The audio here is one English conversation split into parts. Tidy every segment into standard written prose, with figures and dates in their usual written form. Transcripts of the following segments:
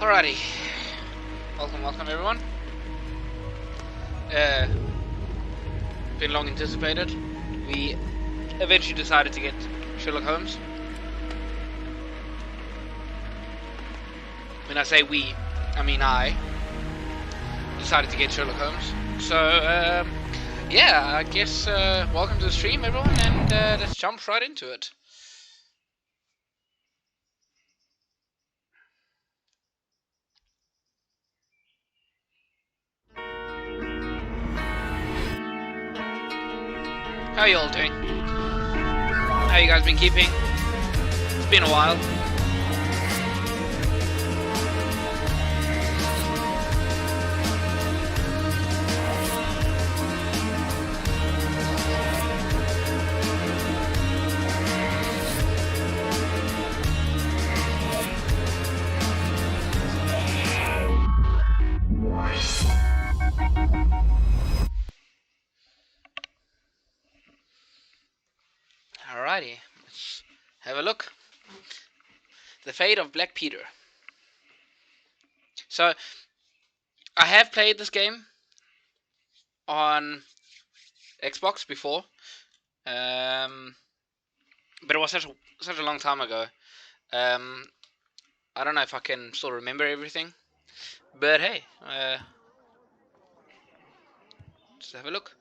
Alrighty, welcome everyone. Been long anticipated. We eventually decided to get Sherlock Holmes. When I say we, I mean I decided to get Sherlock Holmes. So yeah, I guess welcome to the stream everyone, and let's jump right into it. How you all doing? How you guys been keeping? It's been a while. Alrighty, let's have a look. The Fate of Black Peter. So, I have played this game on Xbox before, but it was such a long time ago. I don't know if I can still remember everything, but hey, let's have a look.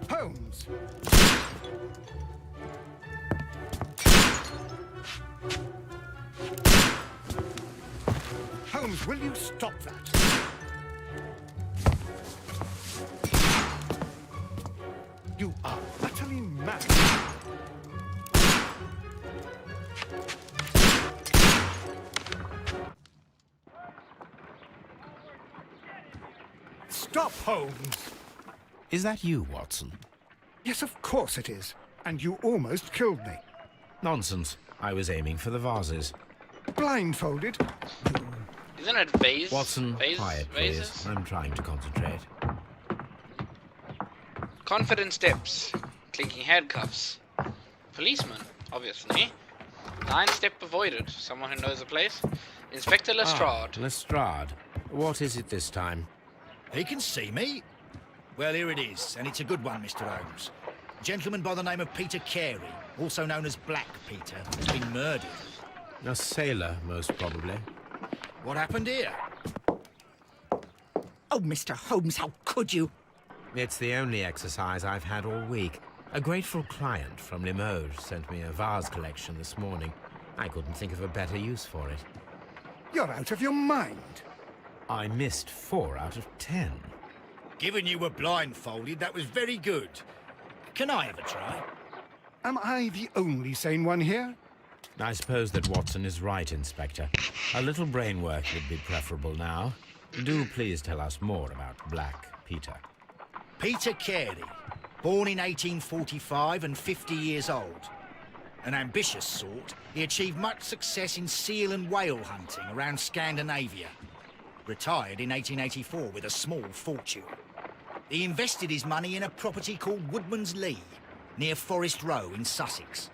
Holmes. Holmes, will you stop that? You are utterly mad. Stop, Holmes. Is that you, Watson? Yes, of course it is. And you almost killed me. Nonsense. I was aiming for the vases. Blindfolded? Isn't it vase? Watson, vase? quiet, Vases? please. I'm trying to concentrate. Confident steps. Clinking handcuffs. Policeman, obviously. 9-step avoided. Someone who knows the place. Inspector Lestrade. Ah, Lestrade. What is it this time? He can see me. Well, here it is, and it's a good one, Mr. Holmes. A gentleman by the name of Peter Carey, also known as Black Peter, has been murdered. A sailor, most probably. What happened here? Oh, Mr. Holmes, how could you? It's the only exercise I've had all week. A grateful client from Limoges sent me a vase collection this morning. I couldn't think of a better use for it. You're out of your mind. I missed 4 out of 10. Given you were blindfolded, that was very good. Can I have a try? Am I the only sane one here? I suppose that Watson is right, Inspector. A little brain work would be preferable now. Do please tell us more about Black Peter. Peter Carey, born in 1845 and 50 years old. An ambitious sort, he achieved much success in seal and whale hunting around Scandinavia. Retired in 1884 with a small fortune. He invested his money in a property called Woodman's Lee, near Forest Row in Sussex.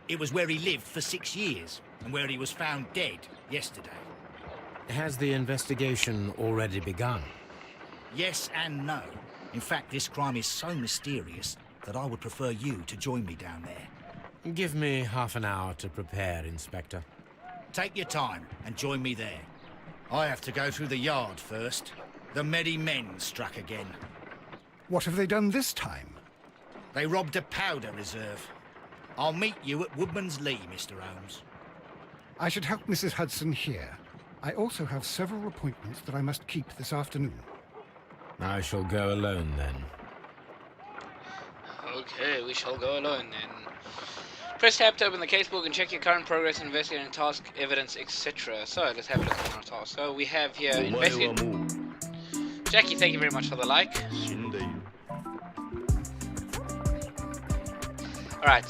It was where he lived for 6 years, and where he was found dead yesterday. Has the investigation already begun? Yes and no. In fact, this crime is so mysterious that I would prefer you to join me down there. Give me half an hour to prepare, Inspector. Take your time and join me there. I have to go through the yard first. The Medi Men struck again. What have they done this time? They robbed a powder reserve. I'll meet you at Woodman's Lee, Mr. Holmes. I should help Mrs. Hudson here. I also have several appointments that I must keep this afternoon. I shall go alone, then. Okay, we shall go alone then. Press tab to open the casebook and check your current progress, investigating task, evidence, etc. So let's have a look at our task. So we have here investigate. Jackie, thank you very much for the like. Alright,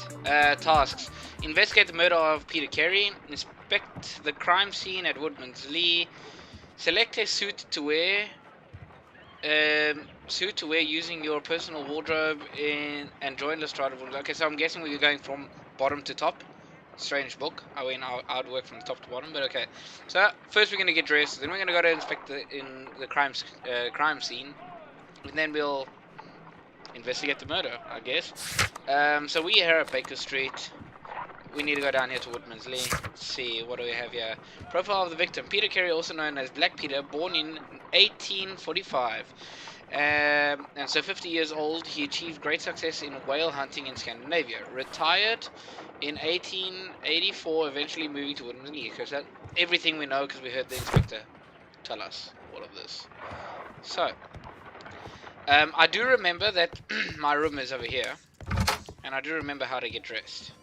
tasks. Investigate the murder of Peter Carey. Inspect the crime scene at Woodman's Lee. Select a suit to wear. Suit to wear using your personal wardrobe and join Lestrade. Okay, so I'm guessing we're going from bottom to top. Strange book. I mean, I'd work from top to bottom, but okay. So first we're gonna get dressed, then we're gonna go to inspect the crime scene, and then we'll investigate the murder, I guess. So we are here at Baker Street. We need to go down here to Woodmansley. Let's see, what do we have here? Profile of the victim. Peter Carey, also known as Black Peter, born in 1845. And so 50 years old, he achieved great success in whale hunting in Scandinavia. Retired in 1884, eventually moving to Woodmansley. Because that's everything we know, because we heard the inspector tell us all of this. So, I do remember that my room is over here. And I do remember how to get dressed.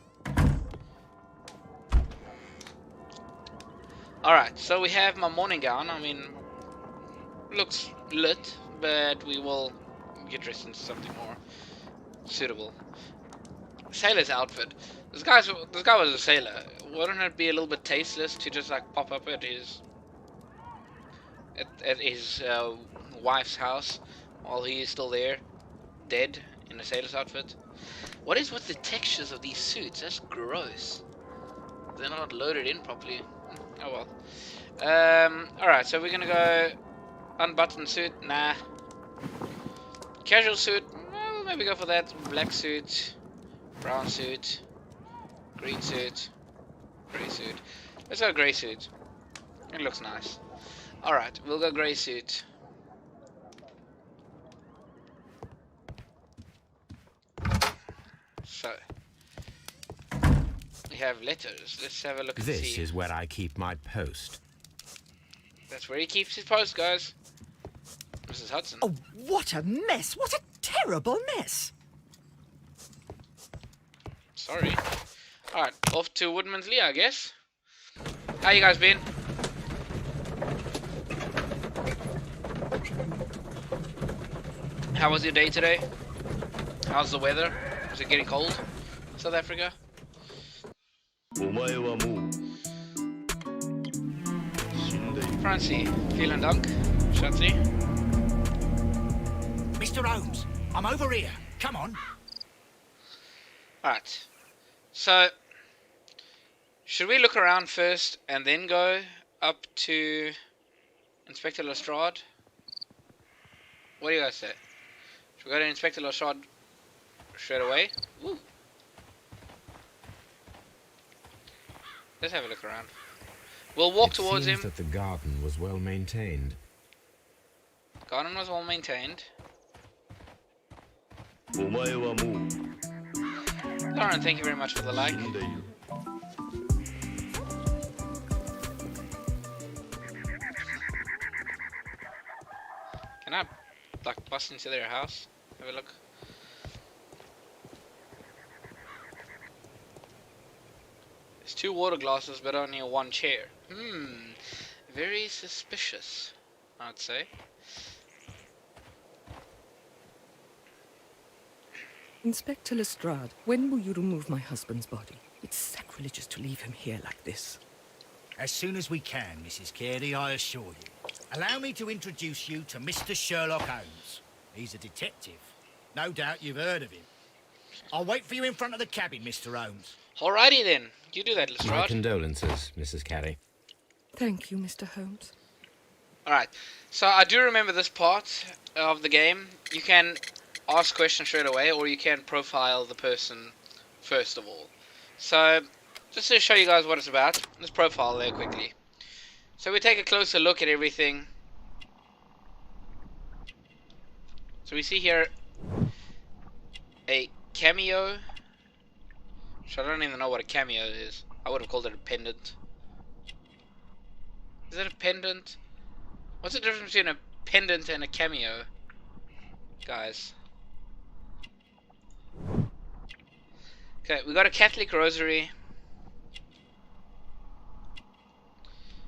Alright, so we have my morning gown. I mean, looks lit, but we will get dressed into something more suitable. Sailor's outfit. This guy was a sailor. Wouldn't it be a little bit tasteless to just like pop up at his wife's house while he is still there, dead in a sailor's outfit? What is with the textures of these suits? That's gross. They're not loaded in properly. Oh well. Alright, so we're gonna go unbuttoned suit. Nah. Casual suit. Well, maybe go for that. Black suit. Brown suit. Green suit. Grey suit. Let's go grey suit. It looks nice. Alright, we'll go grey suit. So. Have letters. Let's have a look and see. This is where I keep my post. That's where he keeps his post, guys. Mrs. Hudson. Oh, what a mess! What a terrible mess! Sorry. Alright, off to Woodmansley, I guess. How you guys been? How was your day today? How's the weather? Is it getting cold? South Africa? Francie, vielen Dank. Schatzi. Mr. Holmes, I'm over here. Come on. Alright. So, should we look around first and then go up to Inspector Lestrade? What do you guys say? Should we go to Inspector Lestrade straight away? Ooh. Let's have a look around. We'll walk towards him. It seems that the garden was well maintained. Garden was well maintained. Lauren, thank you very much for the like. Can I like bust into their house? Have a look. There's 2 water glasses but only 1 chair. Very suspicious, I'd say. Inspector Lestrade, when will you remove my husband's body? It's sacrilegious to leave him here like this. As soon as we can, Mrs. Carey, I assure you. Allow me to introduce you to Mr. Sherlock Holmes. He's a detective. No doubt you've heard of him. I'll wait for you in front of the cabin, Mr. Holmes. Alrighty then. You do that, Lestrade. My condolences, Mrs. Carey. Thank you, Mr. Holmes. Alright, so I do remember this part of the game. You can ask questions straight away, or you can profile the person first of all. So, just to show you guys what it's about, let's profile there quickly. So we take a closer look at everything. So we see here a cameo. Which I don't even know what a cameo is. I would have called it a pendant. Is it a pendant? What's the difference between a pendant and a cameo, guys? Okay, we got a Catholic rosary.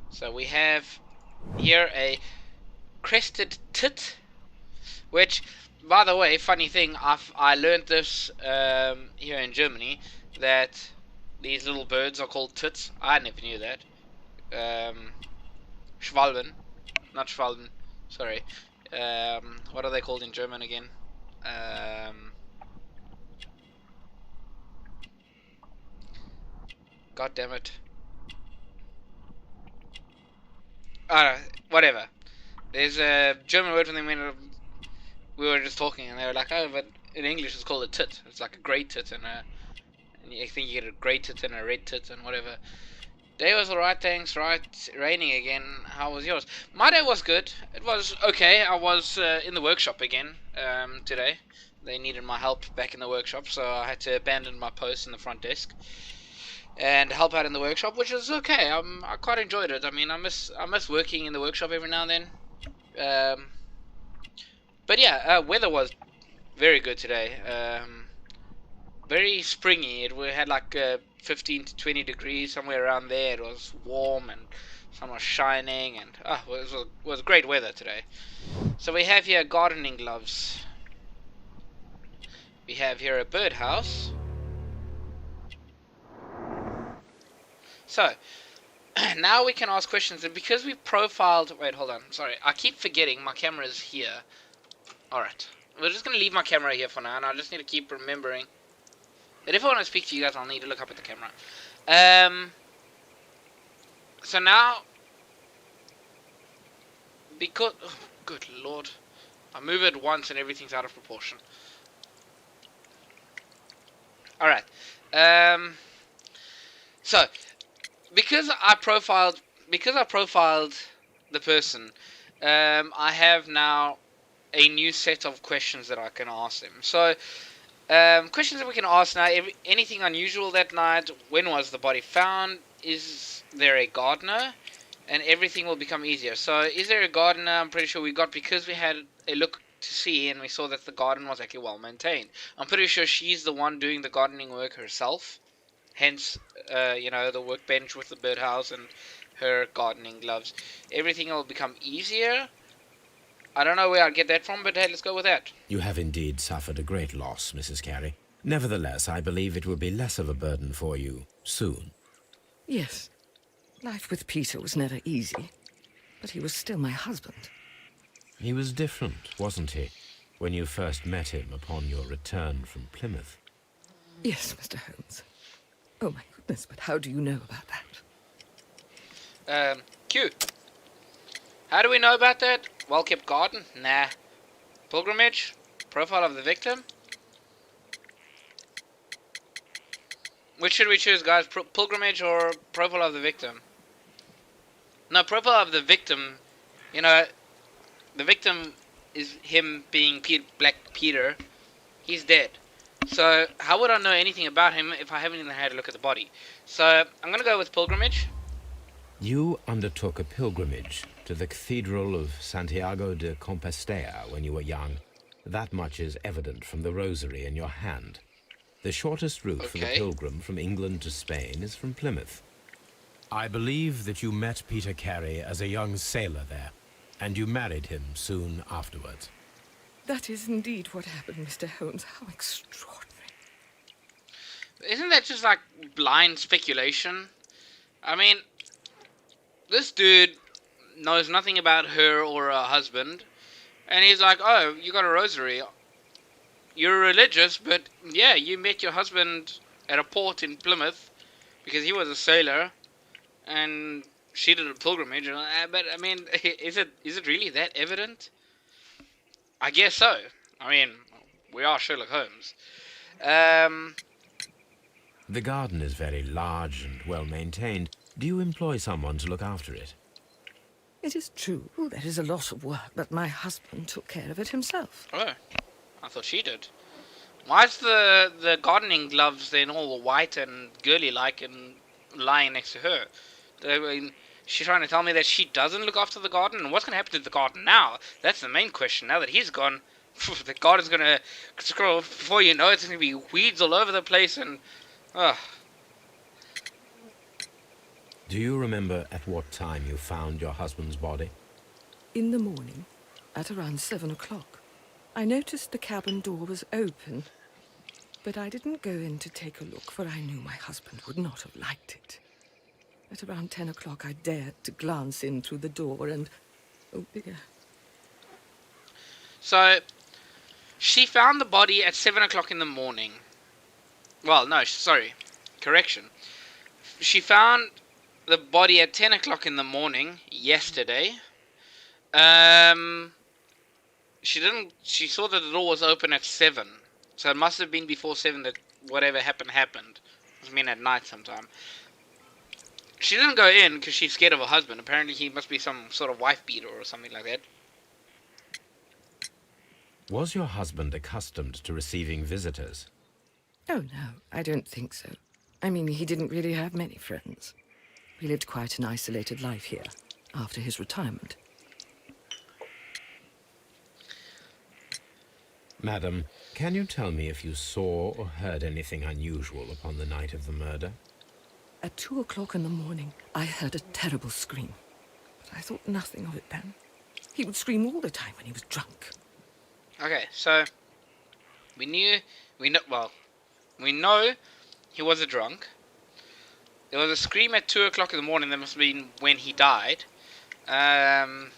So we have here a crested tit, which, by the way, funny thing, I learned this here in Germany, that these little birds are called tits. I never knew that. Schwalben. not Schwalben. Sorry. What are they called in German again? God damn it. Whatever. There's a German word for them when we were just talking, and they were like, oh, but in English it's called a tit. It's like a grey tit and I think you get a grey tit and a red tit and whatever. Day was alright, thanks. Right, raining again. How was yours? My day was good. It was okay. I was in the workshop again today. They needed my help back in the workshop, so I had to abandon my post in the front desk and help out in the workshop, which is okay. I quite enjoyed it. I mean, I miss working in the workshop every now and then. But yeah, weather was very good today. Very springy. We had like 15 to 20 degrees, somewhere around there. It was warm and sun was shining, and it was great weather today. So we have here gardening gloves. We have here a birdhouse. So now we can ask questions, and because we profiled. Wait, hold on. Sorry, I keep forgetting my camera is here. All right, we're just gonna leave my camera here for now, and I just need to keep remembering. But if I want to speak to you guys, I'll need to look up at the camera. So now, because good lord, I move it once and everything's out of proportion. All right. So because I profiled the person, I have now a new set of questions that I can ask them. So. Questions that we can ask now. Anything unusual that night? When was the body found? Is there a gardener? And everything will become easier. So, is there a gardener? I'm pretty sure we got, because we had a look to see and we saw that the garden was actually well maintained. I'm pretty sure she's the one doing the gardening work herself. Hence, the workbench with the birdhouse and her gardening gloves. Everything will become easier. I don't know where I'd get that from, but hey, let's go with that. You have indeed suffered a great loss, Mrs. Carey. Nevertheless, I believe it will be less of a burden for you soon. Yes. Life with Peter was never easy, but he was still my husband. He was different, wasn't he, when you first met him upon your return from Plymouth? Yes, Mr. Holmes. Oh my goodness, but how do you know about that? Q. How do we know about that? Well-kept garden? Nah. Pilgrimage? Profile of the victim? Which should we choose, guys? Pilgrimage or profile of the victim? No, profile of the victim. The victim is him being Black Peter. He's dead. So, how would I know anything about him if I haven't even had a look at the body? So, I'm going to go with pilgrimage. You undertook a pilgrimage to the Cathedral of Santiago de Compostela when you were young. That much is evident from the rosary in your hand. The shortest route for the pilgrim from England to Spain is from Plymouth. I believe that you met Peter Carey as a young sailor there, and you married him soon afterwards. That is indeed what happened, Mr. Holmes. How extraordinary. Isn't that just like blind speculation? I mean, this dude knows nothing about her or her husband, and he's like, oh, you got a rosary. You're religious, but yeah, you met your husband at a port in Plymouth because he was a sailor, and she did a pilgrimage. But I mean, is it really that evident? I guess so. I mean, we are Sherlock Holmes. The garden is very large and well maintained. Do you employ someone to look after it? It is true. There is a lot of work, but my husband took care of it himself. Oh, I thought she did. Why's the gardening gloves then all white and girly-like and lying next to her? I mean, she's trying to tell me that she doesn't look after the garden? And what's going to happen to the garden now? That's the main question. Now that he's gone, the garden's going to scroll. Before you know it, it's going to be weeds all over the place and... Do you remember at what time you found your husband's body? In the morning, at around 7 o'clock. I noticed the cabin door was open, but I didn't go in to take a look, for I knew my husband would not have liked it. At around 10 o'clock, I dared to glance in through the door, and Oh dear. So, she found the body at 7 o'clock in the morning. Well, no, sorry. Correction. She found the body at 10 o'clock in the morning yesterday. She saw that the door was open at 7. So it must have been before 7 that whatever happened. I mean at night sometime. She didn't go in because she's scared of her husband. Apparently he must be some sort of wife beater or something like that. Was your husband accustomed to receiving visitors? Oh, no, I don't think so. I mean, he didn't really have many friends. He lived quite an isolated life here, after his retirement. Madam, can you tell me if you saw or heard anything unusual upon the night of the murder? At 2 o'clock in the morning, I heard a terrible scream. But I thought nothing of it then. He would scream all the time when he was drunk. Okay, so we know he was a drunk. There was a scream at 2 o'clock in the morning. That must have been when he died. And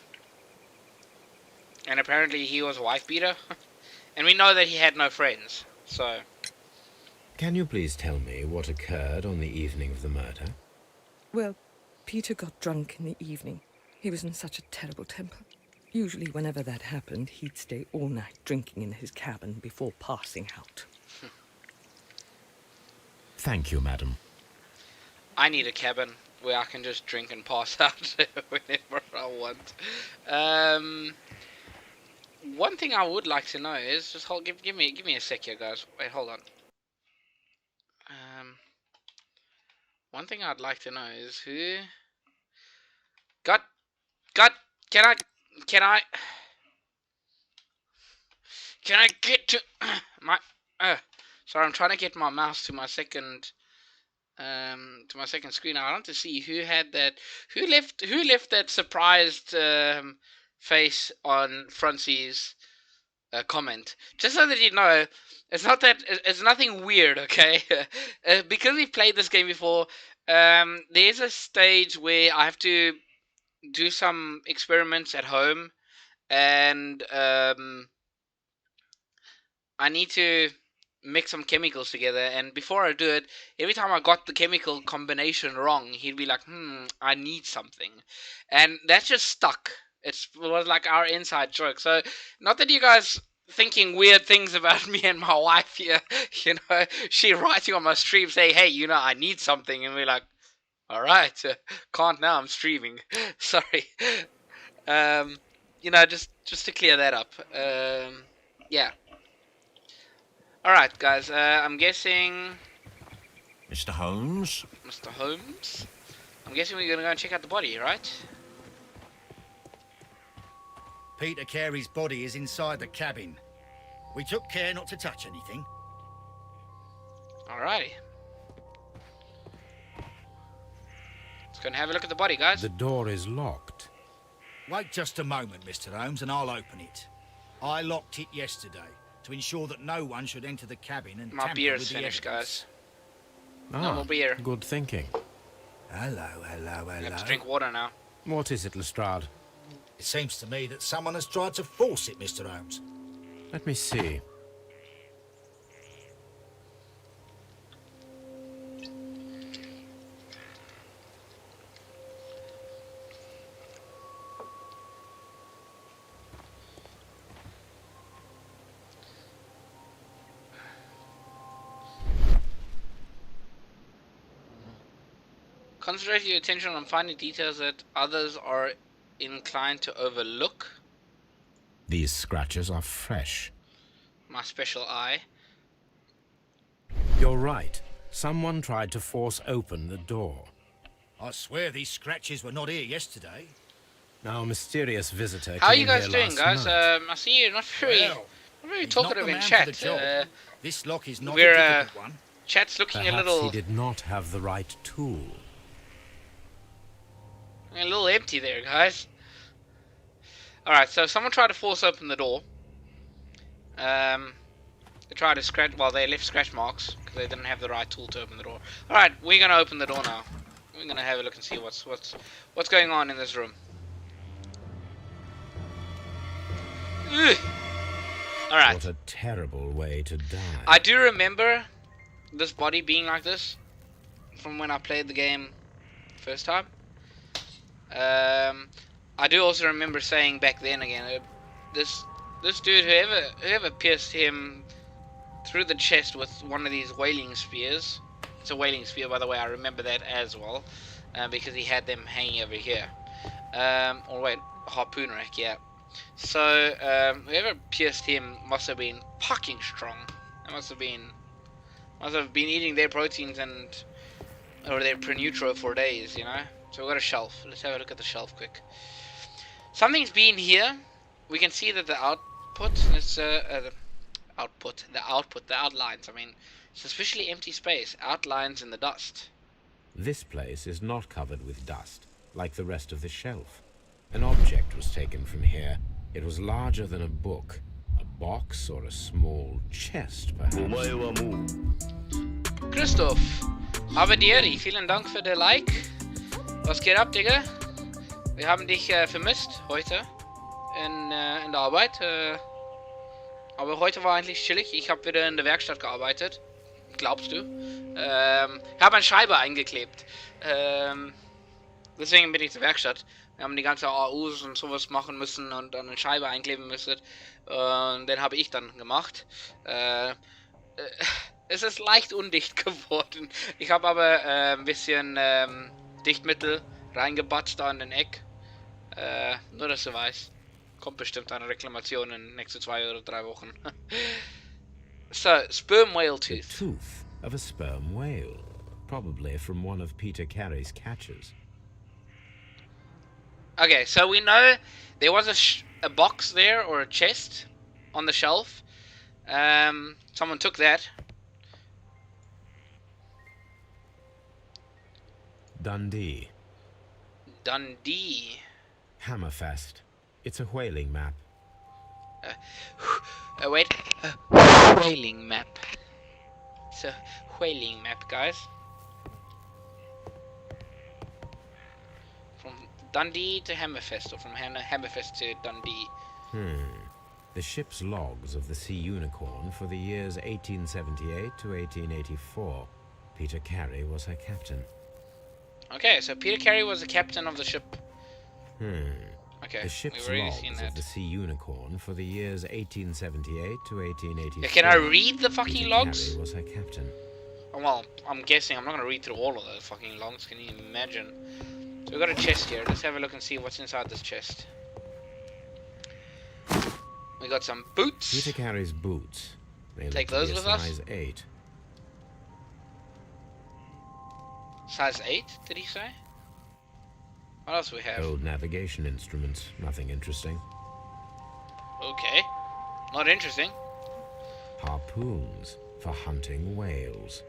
apparently he was a wife beater. And we know that he had no friends. So, Can you please tell me what occurred on the evening of the murder? Well, Peter got drunk in the evening. He was in such a terrible temper. Usually whenever that happened, he'd stay all night drinking in his cabin before passing out. Thank you, madam. I need a cabin where I can just drink and pass out whenever I want. One thing I would like to know is just give me a sec here, guys. Wait, hold on. One thing I'd like to know is who God, can I get to my sorry, I'm trying to get my mouse to my second screen. I want to see who left that surprised face on Francie's comment, just so that you know it's nothing weird, okay? Because we've played this game before, there's a stage where I have to do some experiments at home, and I need to mix some chemicals together, and before I do it, every time I got the chemical combination wrong, he'd be like, I need something, and that's just stuck. It was like our inside joke. So, not that you guys thinking weird things about me and my wife here, she writing on my stream saying, hey, I need something, and we're like, alright, can't now, I'm streaming. Sorry. Just to clear that up. Yeah. Alright, guys, I'm guessing... Mr. Holmes? Mr. Holmes? I'm guessing we're gonna go and check out the body, right? Peter Carey's body is inside the cabin. We took care not to touch anything. Alrighty. Let's go and have a look at the body, guys. The door is locked. Wait just a moment, Mr. Holmes, and I'll open it. I locked it yesterday to ensure that no one should enter the cabin and My tamper beer with is the finished, evidence. guys. No more beer. Good thinking. Hello. I have to drink water now. What is it, Lestrade? It seems to me that someone has tried to force it, Mr. Holmes. Let me see. Concentrate your attention on finding details that others are inclined to overlook. These scratches are fresh. My special eye. You're right. Someone tried to force open the door. I swear these scratches were not here yesterday. Now, a mysterious visitor How are came you guys here doing, last guys? night. I see you're not very He's talkative not the in man for chat. the job. This lock is not we're, a difficult one. Chat's looking Perhaps a little he did not have the right tool. empty there, guys. Alright, so someone tried to force open the door. They tried to scratch, well, they left scratch marks because they didn't have the right tool to open the door. Alright, we're gonna open the door now. We're gonna have a look and see what's going on in this room. Alright. What a terrible way to die. I do remember this body being like this from when I played the game first time. I do also remember saying back then again, this dude, whoever pierced him through the chest with one of these whaling spears. It's a whaling spear, by the way. I remember that as well, because he had them hanging over here. Or wait, harpoon rack, yeah. So whoever pierced him must have been fucking strong. They must have been eating their proteins or their pre-neutro for days, you know. So we've got a shelf. Let's have a look at the shelf quick. Something's been here. We can see that the output, the outlines, I mean, suspiciously empty space, outlines in the dust. This place is not covered with dust, like the rest of the shelf. An object was taken from here. It was larger than a book. A box or a small chest, perhaps. Christoph, Abedieri, vielen Dank für der Like. Was geht ab, Digga? Wir haben dich vermisst heute in der Arbeit. Aber heute war eigentlich chillig. Ich habe wieder in der Werkstatt gearbeitet. Glaubst du? Ich habe eine Scheibe eingeklebt. Deswegen bin ich zur Werkstatt. Wir haben die ganze AUs und sowas machen müssen und dann eine Scheibe einkleben müssen. Und den habe ich dann gemacht. Es ist leicht undicht geworden. Ich habe aber ein bisschen Dichtmittel reingebatzt da in den Eck. Nur, dass du weißt. Kommt bestimmt eine Reklamation in den nächsten 2 oder 3 Wochen. So, sperm whale The tooth. tooth of a sperm whale, probably from one of Peter Carey's catches. Okay, so we know there was a box there, or a chest on the shelf. Someone took that. Dundee. Dundee. Hammerfest. It's a whaling map. Wait. Whaling map. It's a whaling map, guys. From Dundee to Hammerfest, or from Hammerfest to Dundee. The ship's logs of the Sea Unicorn for the years 1878 to 1884. Peter Carey was her captain. Okay, so Peter Carey was the captain of the ship. Okay, The ship's we've already seen logs that. of the Sea Unicorn for the years 1878 to 1884. Yeah, can I read the fucking Peter logs? Carey was her captain. Oh, well, I'm guessing I'm not gonna read through all of those fucking logs. Can you imagine? So we got a chest here. Let's have a look and see what's inside this chest. We got some boots. Peter Carey's boots. They Take look to those be a with us? size 8. Size 8, did he say? What else do we have? Old navigation instruments. Nothing interesting. Okay. Not interesting. Harpoons for hunting whales.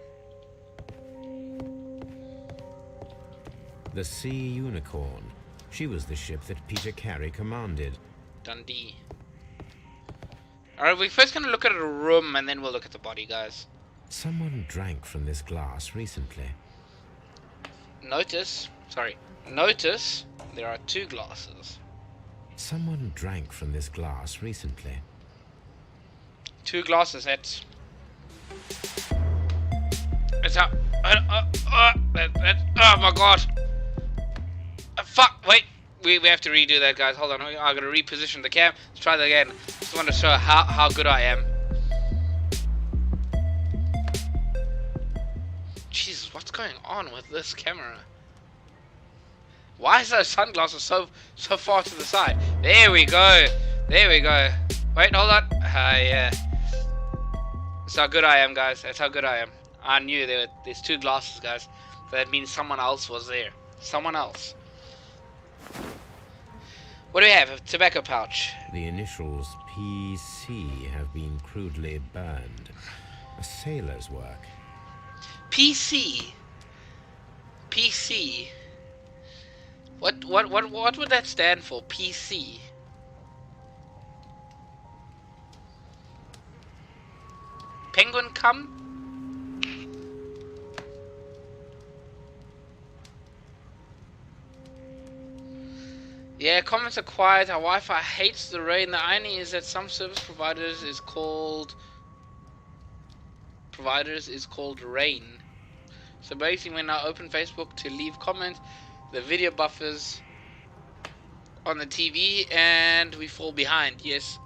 The Sea Unicorn. She was the ship that Peter Carey commanded. Dundee. Alright, we're first gonna look at a room and then we'll look at the body, guys. Someone drank from this glass recently. Notice there are 2 glasses. Someone drank from this glass recently. 2 glasses, that's how, oh my god. Fuck, wait. We have to redo that, guys. Hold on, I gotta reposition the cam. Let's try that again. Just want to show how good I am. Jesus, what's going on with this camera? Why is those sunglasses so far to the side? There we go. There we go. Wait, hold on. Yeah. That's how good I am, guys. That's how good I am. I knew there's 2 glasses, guys. So that means someone else was there. Someone else. What do we have? A tobacco pouch. The initials PC have been crudely burned. A sailor's work. PC. PC. What would that stand for? PC. Penguin cum? Yeah, comments are quiet. Our Wi-Fi hates the rain. The irony is that some service providers is called rain. So basically, when I open Facebook to leave comments, the video buffers on the TV and we fall behind. Yes,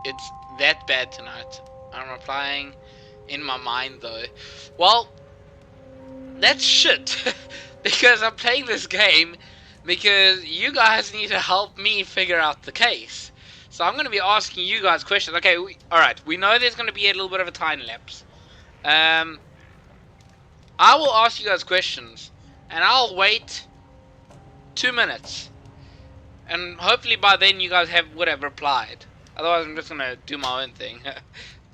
it's that bad tonight. I'm replying in my mind though. Well, that's shit. Because I'm playing this game because you guys need to help me figure out the case. So I'm going to be asking you guys questions. Okay, alright, we know there's going to be a little bit of a time lapse. I will ask you guys questions, and I'll wait 2 minutes. And hopefully by then you guys would have replied. Otherwise I'm just going to do my own thing.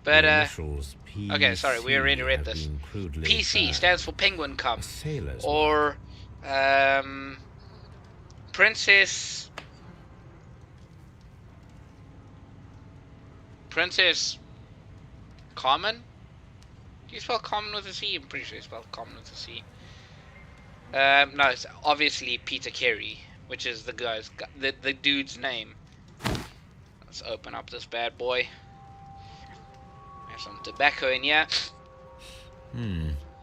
But, okay, sorry, we already read this. PC stands for Penguin Cup. Or, Princess Carmen? Do you spell Carmen with a C? I'm pretty sure you spell Carmen with a C. No, it's obviously Peter Carey, which is the dude's name. Let's open up this bad boy. There's some tobacco in here.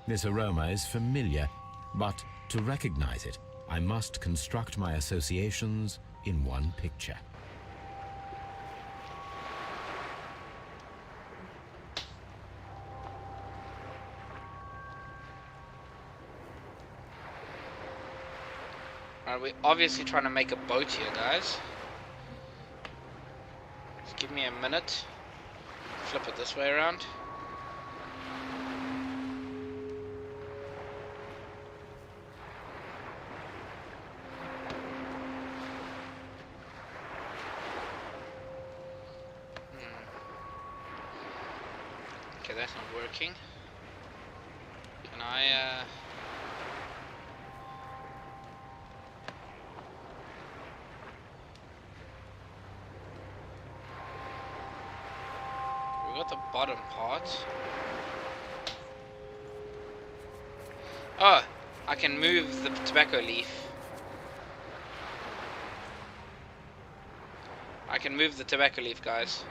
This aroma is familiar, but to recognize it, I must construct my associations in one picture. Alright, we're obviously trying to make a boat here, guys. Just give me a minute. Flip it this way around. Okay, that's not working. Can I, we got the bottom part. Oh, I can move the tobacco leaf. I can move the tobacco leaf, guys.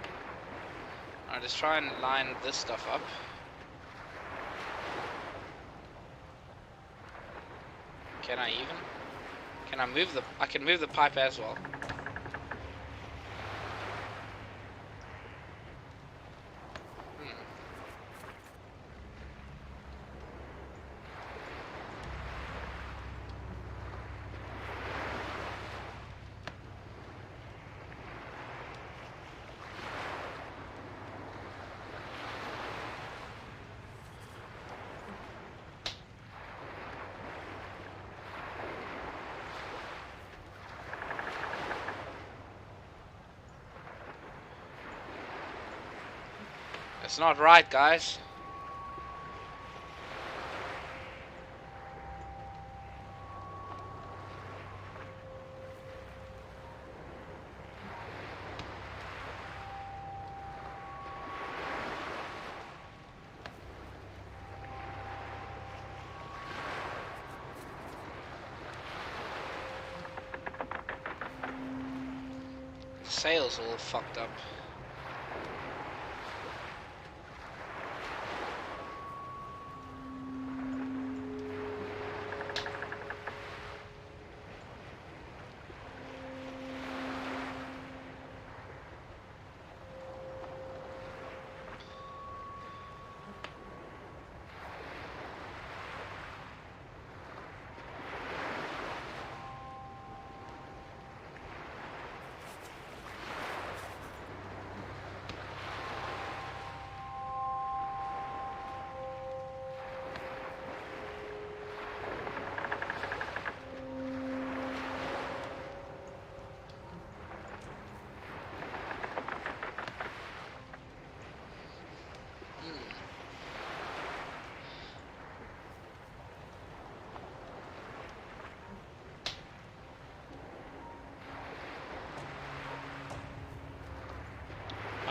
Alright, let's try and line this stuff up. Can I even? Can I move the... I can move the pipe as well. It's not right, guys. The sail's all fucked up.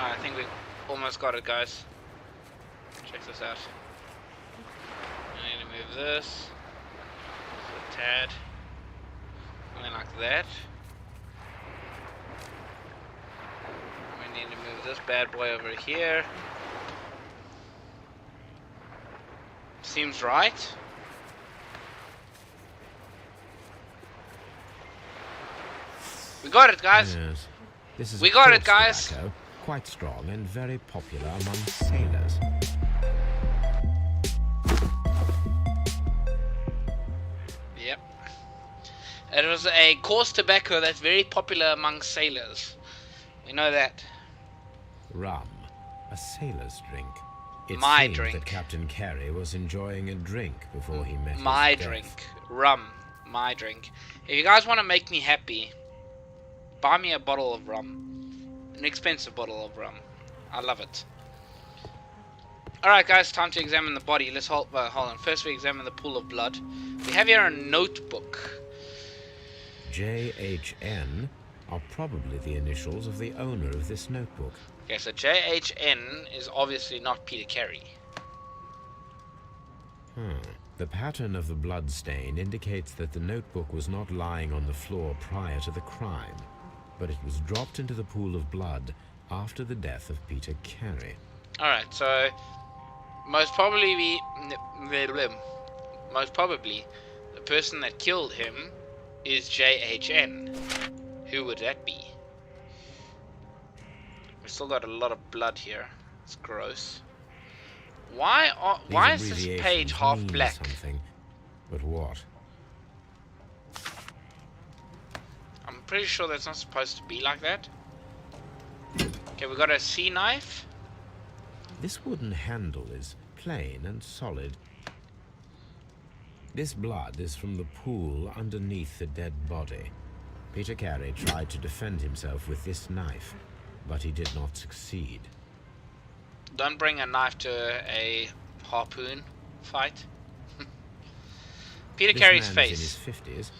I think we almost got it, guys. Check this out. I need to move this a tad. Something like that. We need to move this bad boy over here. Seems right. We got it, guys. Yes. This is We a got it, coarse guys. tobacco, quite strong and very popular among sailors. Yep. It was a coarse tobacco that's very popular among sailors. We know that. Rum, a sailor's drink. It My seemed drink. that Captain Carey was enjoying a drink before he met My his death. drink. Rum. My drink. If you guys want to make me happy, buy me a bottle of rum. An expensive bottle of rum. I love it. Alright guys, time to examine the body. Let's hold on. First we examine the pool of blood. We have here a notebook. JHN are probably the initials of the owner of this notebook. Okay, so JHN is obviously not Peter Carey. The pattern of the blood stain indicates that the notebook was not lying on the floor prior to the crime, but it was dropped into the pool of blood after the death of Peter Carey. Alright, so most probably the person that killed him is JHN. Who would that be? We still got a lot of blood here. It's gross. Why is this These page abbreviations half mean black? Something, but what? I'm pretty sure that's not supposed to be like that. Okay, we got a C knife. This wooden handle is plain and solid. This blood is from the pool underneath the dead body. Peter Carey tried to defend himself with this knife, but he did not succeed. Don't bring a knife to a harpoon fight. Peter Carey's This man face. is in his 50s,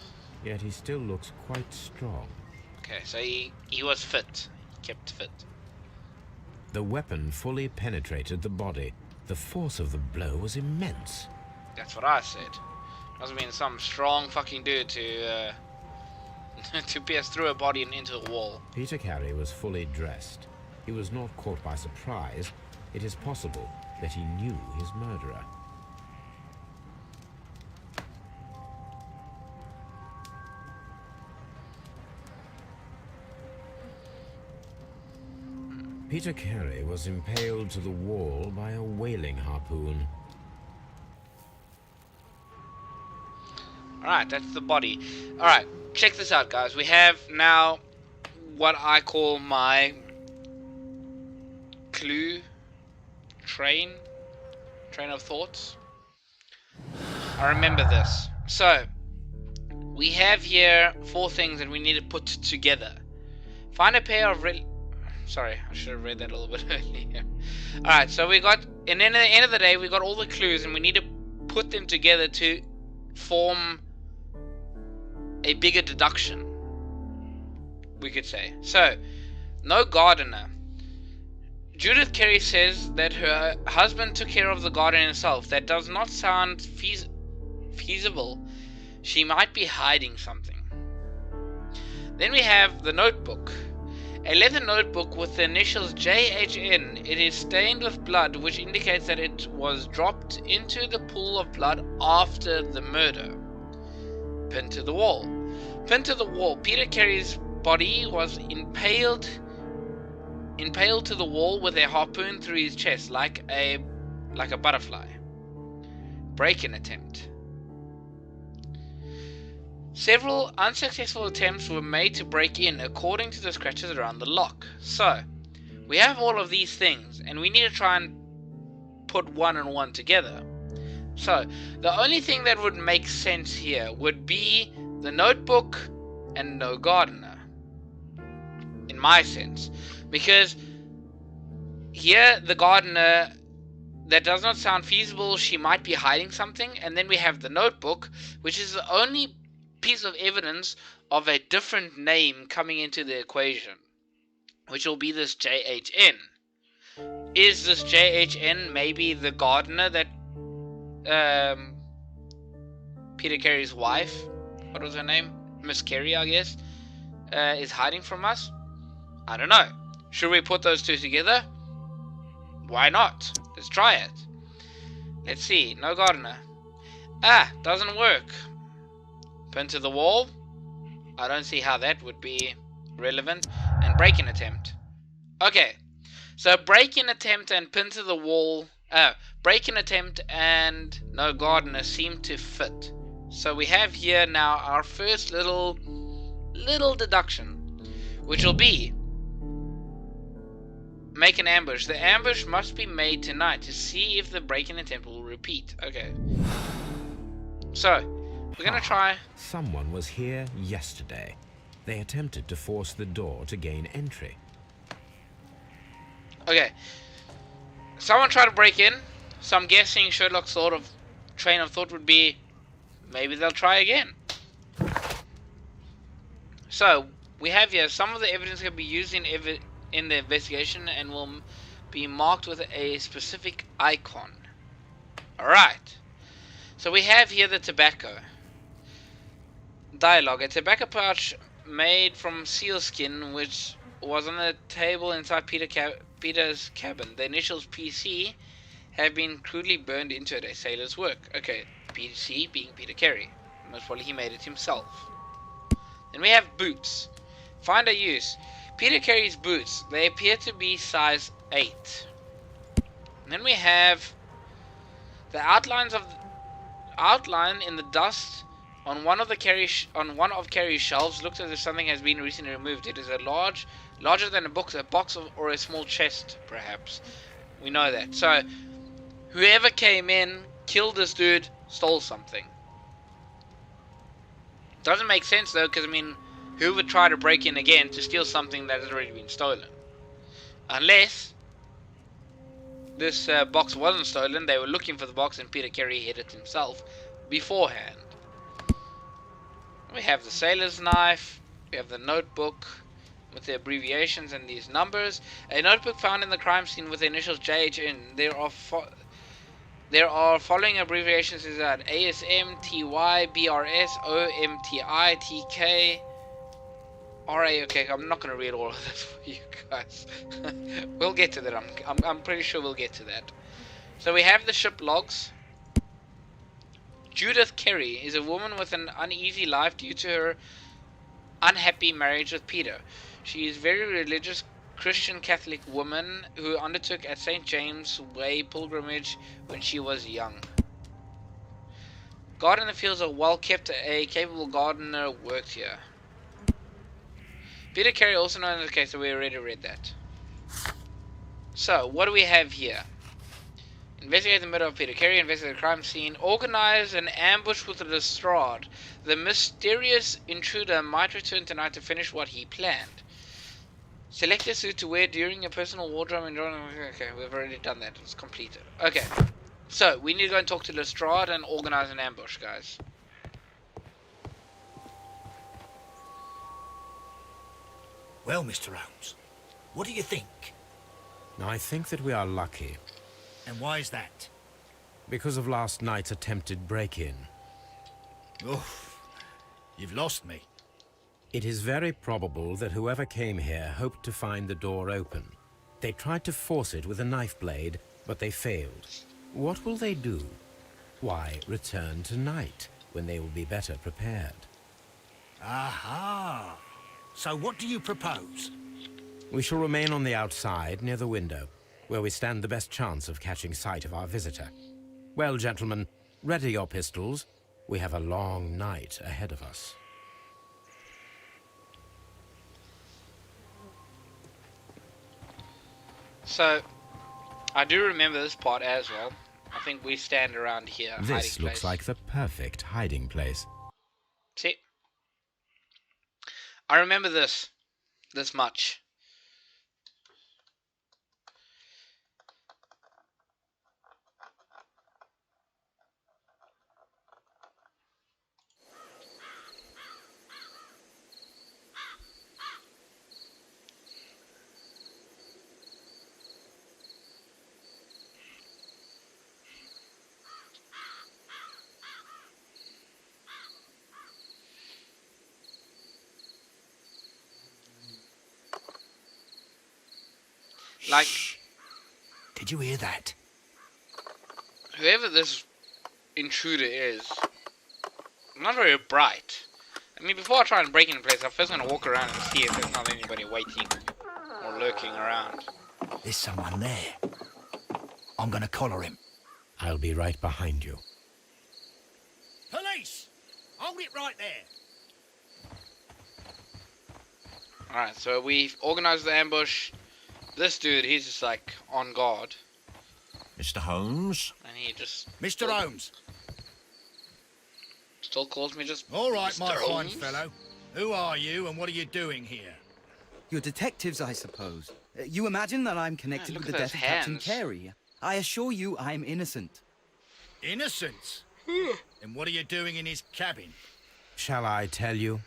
yet he still looks quite strong. Okay, so he was fit. He kept fit. The weapon fully penetrated the body. The force of the blow was immense. That's what I said. Must have been some strong fucking dude to to pierce through a body and into a wall. Peter Carey was fully dressed. He was not caught by surprise. It is possible that he knew his murderer. Peter Carey was impaled to the wall by a whaling harpoon. Alright, that's the body. Alright, check this out, guys. We have now what I call my clue train of thoughts. I remember this. So, we have here 4 things that we need to put together. Find a pair of sorry, I should have read that a little bit earlier. Alright, so we got, and then at the end of the day, we got all the clues, and we need to put them together to form a bigger deduction, we could say. So, no gardener. Judith Carey says that her husband took care of the garden himself. That does not sound feasible. She might be hiding something. Then we have the notebook. A leather notebook with the initials JHN. It is stained with blood, which indicates that it was dropped into the pool of blood after the murder. Pinned to the wall. Pinned to the wall. Peter Carey's body was impaled to the wall with a harpoon through his chest, like a butterfly. Break-in attempt. Several unsuccessful attempts were made to break in according to the scratches around the lock. So, we have all of these things, and we need to try and put one and one together. So, the only thing that would make sense here would be the notebook and no gardener. In my sense. Because here, the gardener, that does not sound feasible. She might be hiding something. And then we have the notebook, which is the only piece of evidence of a different name coming into the equation, which will be this JHN. Is this JHN maybe the gardener that Peter Carey's wife, what was her name? Miss Carey, I guess, is hiding from us? I don't know. Should we put those two together? Why not? Let's try it. Let's see. No gardener. Ah, doesn't work. Pin to the wall. I don't see how that would be relevant. And break-in attempt. Okay. So break-in attempt and pin to the wall. Break-in attempt and no gardener seem to fit. So we have here now our first little deduction, which will be make an ambush. The ambush must be made tonight to see if the break-in attempt will repeat. Okay. So, we're gonna try. Someone was here yesterday. They attempted to force the door to gain entry. Okay. Someone tried to break in. So I'm guessing Sherlock's sort of train of thought would be maybe they'll try again. So, we have here some of the evidence can be used in the investigation and will be marked with a specific icon. Alright. So we have here the tobacco. Dialogue. A tobacco pouch made from sealskin which was on the table inside Peter's cabin. The initials PC have been crudely burned into it, a sailor's work. Okay, PC being Peter Carey. Most probably he made it himself. Then we have boots. Find a use. Peter Carey's boots. They appear to be size 8. And then we have the outline in the dust on one of Carey's shelves. Looks as if something has been recently removed. It is larger than a box or a small chest, perhaps. We know that. So whoever came in, killed this dude, stole something. Doesn't make sense though, because I mean, who would try to break in again to steal something that has already been stolen? Unless this box wasn't stolen, they were looking for the box and Peter Carey hid it himself beforehand. We have the sailor's knife, we have the notebook with the abbreviations and these numbers. A notebook found in the crime scene with the initials JHN. There are following abbreviations is that ASM, TY, BRS, OMTI, TK, RA. Okay, I'm not going to read all of this for you guys. We'll get to that. I'm pretty sure we'll get to that. So we have the ship logs. Judith Carey is a woman with an uneasy life due to her unhappy marriage with Peter. She is a very religious Christian Catholic woman who undertook a St. James Way pilgrimage when she was young. Garden in the fields are well kept. A capable gardener worked here. Peter Carey, also known as... Okay, so we already read that. So, what do we have here? Investigate the murder of Peter Carey, investigate the crime scene, organize an ambush with Lestrade. The mysterious intruder might return tonight to finish what he planned. Select a suit to wear during your personal wardrobe and... Okay, we've already done that. It's completed. Okay. So, we need to go and talk to Lestrade and organize an ambush, guys. Well, Mr. Holmes, what do you think? I think that we are lucky. And why is that? Because of last night's attempted break-in. Oh, you've lost me. It is very probable that whoever came here hoped to find the door open. They tried to force it with a knife blade, but they failed. What will they do? Why, return tonight, when they will be better prepared. Aha! So what do you propose? We shall remain on the outside, near the window, where we stand the best chance of catching sight of our visitor. Well, gentlemen, ready your pistols. We have a long night ahead of us. So, I do remember this part as well. I think we stand around here. This looks like the perfect hiding place. See? I remember this much. Like, Did you hear that? whoever this intruder is, not very bright. I mean, before I try and break into place, I'm first going to walk around and see if there's not anybody waiting or lurking around. There's someone there. I'm gonna collar him. I'll be right behind you. Police! Hold it right there. Alright, so we've organized the ambush. This dude, he's just like on guard. Mr. Holmes? And he just Mr. Holmes. still calls me just All right, Mr. my fine Holmes. fellow. Who are you and what are you doing here? You're detectives, I suppose. You imagine that I'm connected look with at the those death of Captain hands. Carey. I assure you I'm innocent. Innocent? And what are you doing in his cabin? Shall I tell you?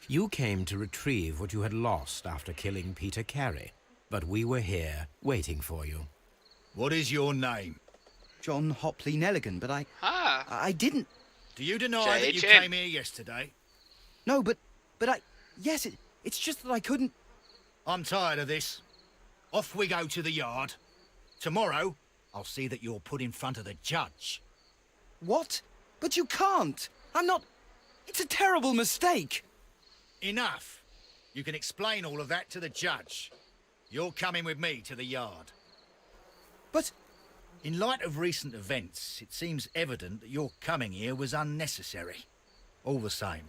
You came to retrieve what you had lost after killing Peter Carey, but we were here waiting for you. What is your name? John Hopley Nelligan, but Ah, I didn't... Do you deny that you JHM. came here yesterday? No, but yes, it's just that I couldn't... I'm tired of this. Off we go to the yard. Tomorrow, I'll see that you're put in front of the judge. What? But you can't. I'm not... It's a terrible mistake. Enough. You can explain all of that to the judge. You're coming with me to the yard. But... In light of recent events, it seems evident that your coming here was unnecessary. All the same,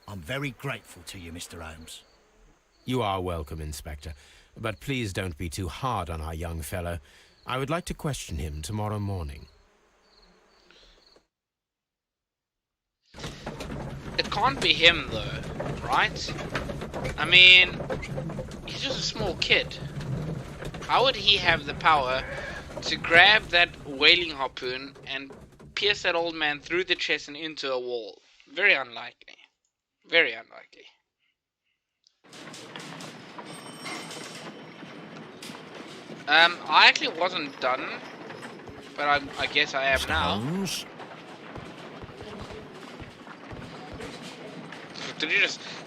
I'm very grateful to you, Mr. Holmes. You are welcome, Inspector, but please don't be too hard on our young fellow. I would like to question him tomorrow morning. it can't be him though, right? I mean, he's just a small kid. How would he have the power to grab that whaling harpoon and pierce that old man through the chest and into a wall? Very unlikely. Very unlikely. I actually wasn't done, but I guess I am Mr. now. Holmes? Did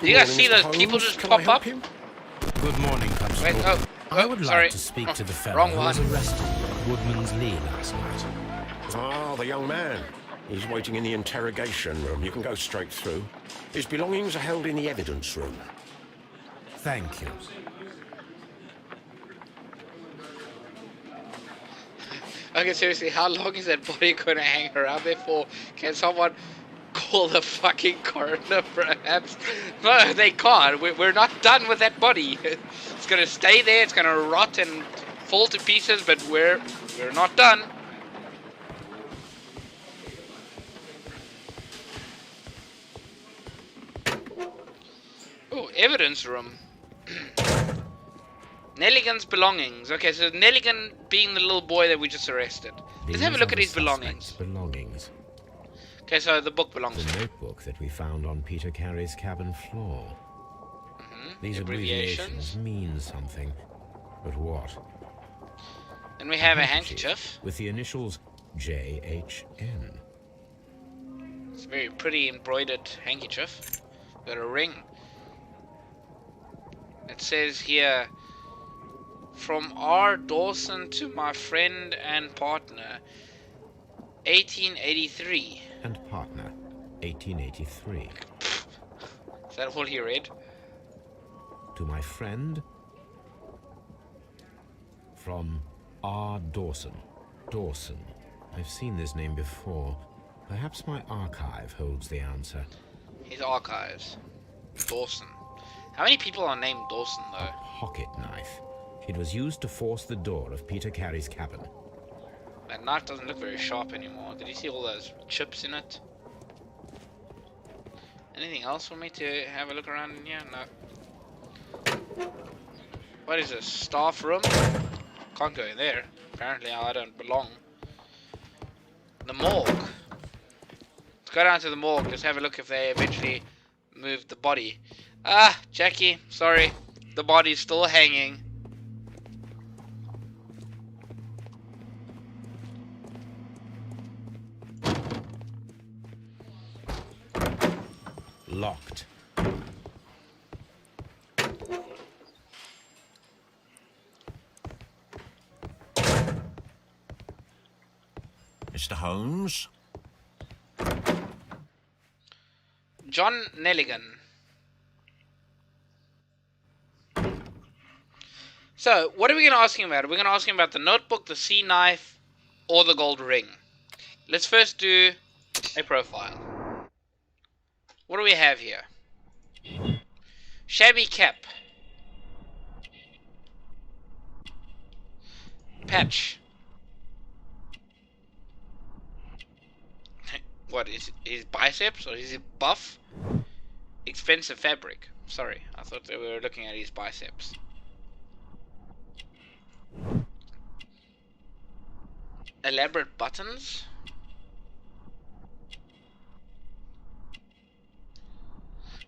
you guys see those people just pop up? Good morning, Constable. Wait, oh, I would sorry. like to speak to the fellow Wrong who was one. arrested at Woodman's Lee last night. Ah, the young man. He's waiting in the interrogation room. You can go straight through. His belongings are held in the evidence room. Thank you. Okay, seriously, how long is that body gonna hang around there for? Can someone call the fucking coroner, perhaps? No, they can't. We're not done with that body. It's gonna stay there. It's gonna rot and fall to pieces. But we're not done. Oh, evidence room. Nelligan's belongings. Okay, so Nelligan being the little boy that we just arrested. Let's have a These look are at the his belongings. suspect's belongings. Okay, so the book belongs to The him. notebook that we found on Peter Carey's cabin floor. These abbreviations mean something. But what? Then we have a handkerchief. With the initials JHN. It's a very pretty embroidered handkerchief. Got a ring. It says here, from R. Dawson to my friend and partner, 1883. And partner, 1883. Is that all he read? To my friend, from R. Dawson. Dawson. I've seen this name before. Perhaps my archive holds the answer. His archives. Dawson. How many people are named Dawson, though? Pocket knife. It was used to force the door of Peter Carey's cabin. That knife doesn't look very sharp anymore. Did you see all those chips in it? Anything else for me to have a look around in here? No. What is this? Staff room? Can't go in there. Apparently I don't belong. The morgue. Let's go down to the morgue. Let's have a look if they eventually moved the body. Ah, Jackie, sorry. The body's still hanging. Locked. Mr. Holmes? John Nelligan. So, what are we going to ask him about? We're going to ask him about the notebook, the sea knife, or the gold ring. Let's first do a profile. What do we have here? Shabby cap. Patch. What is his biceps or is it buff? Expensive fabric. Sorry, I thought they were looking at his biceps. Elaborate buttons.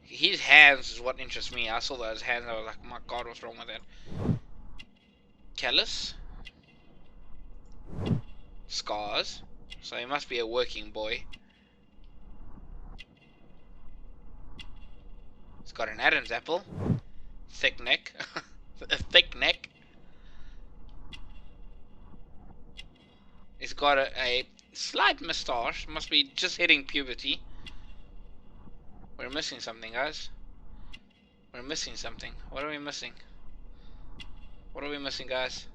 His hands is what interests me. I saw those hands, I was like, my god, what's wrong with that? Callus. Scars. So he must be a working boy. He's got an Adam's apple. Thick neck. A thick neck. He's got a slight moustache. Must be just hitting puberty. We're missing something, guys. We're missing something. What are we missing? What are we missing, guys?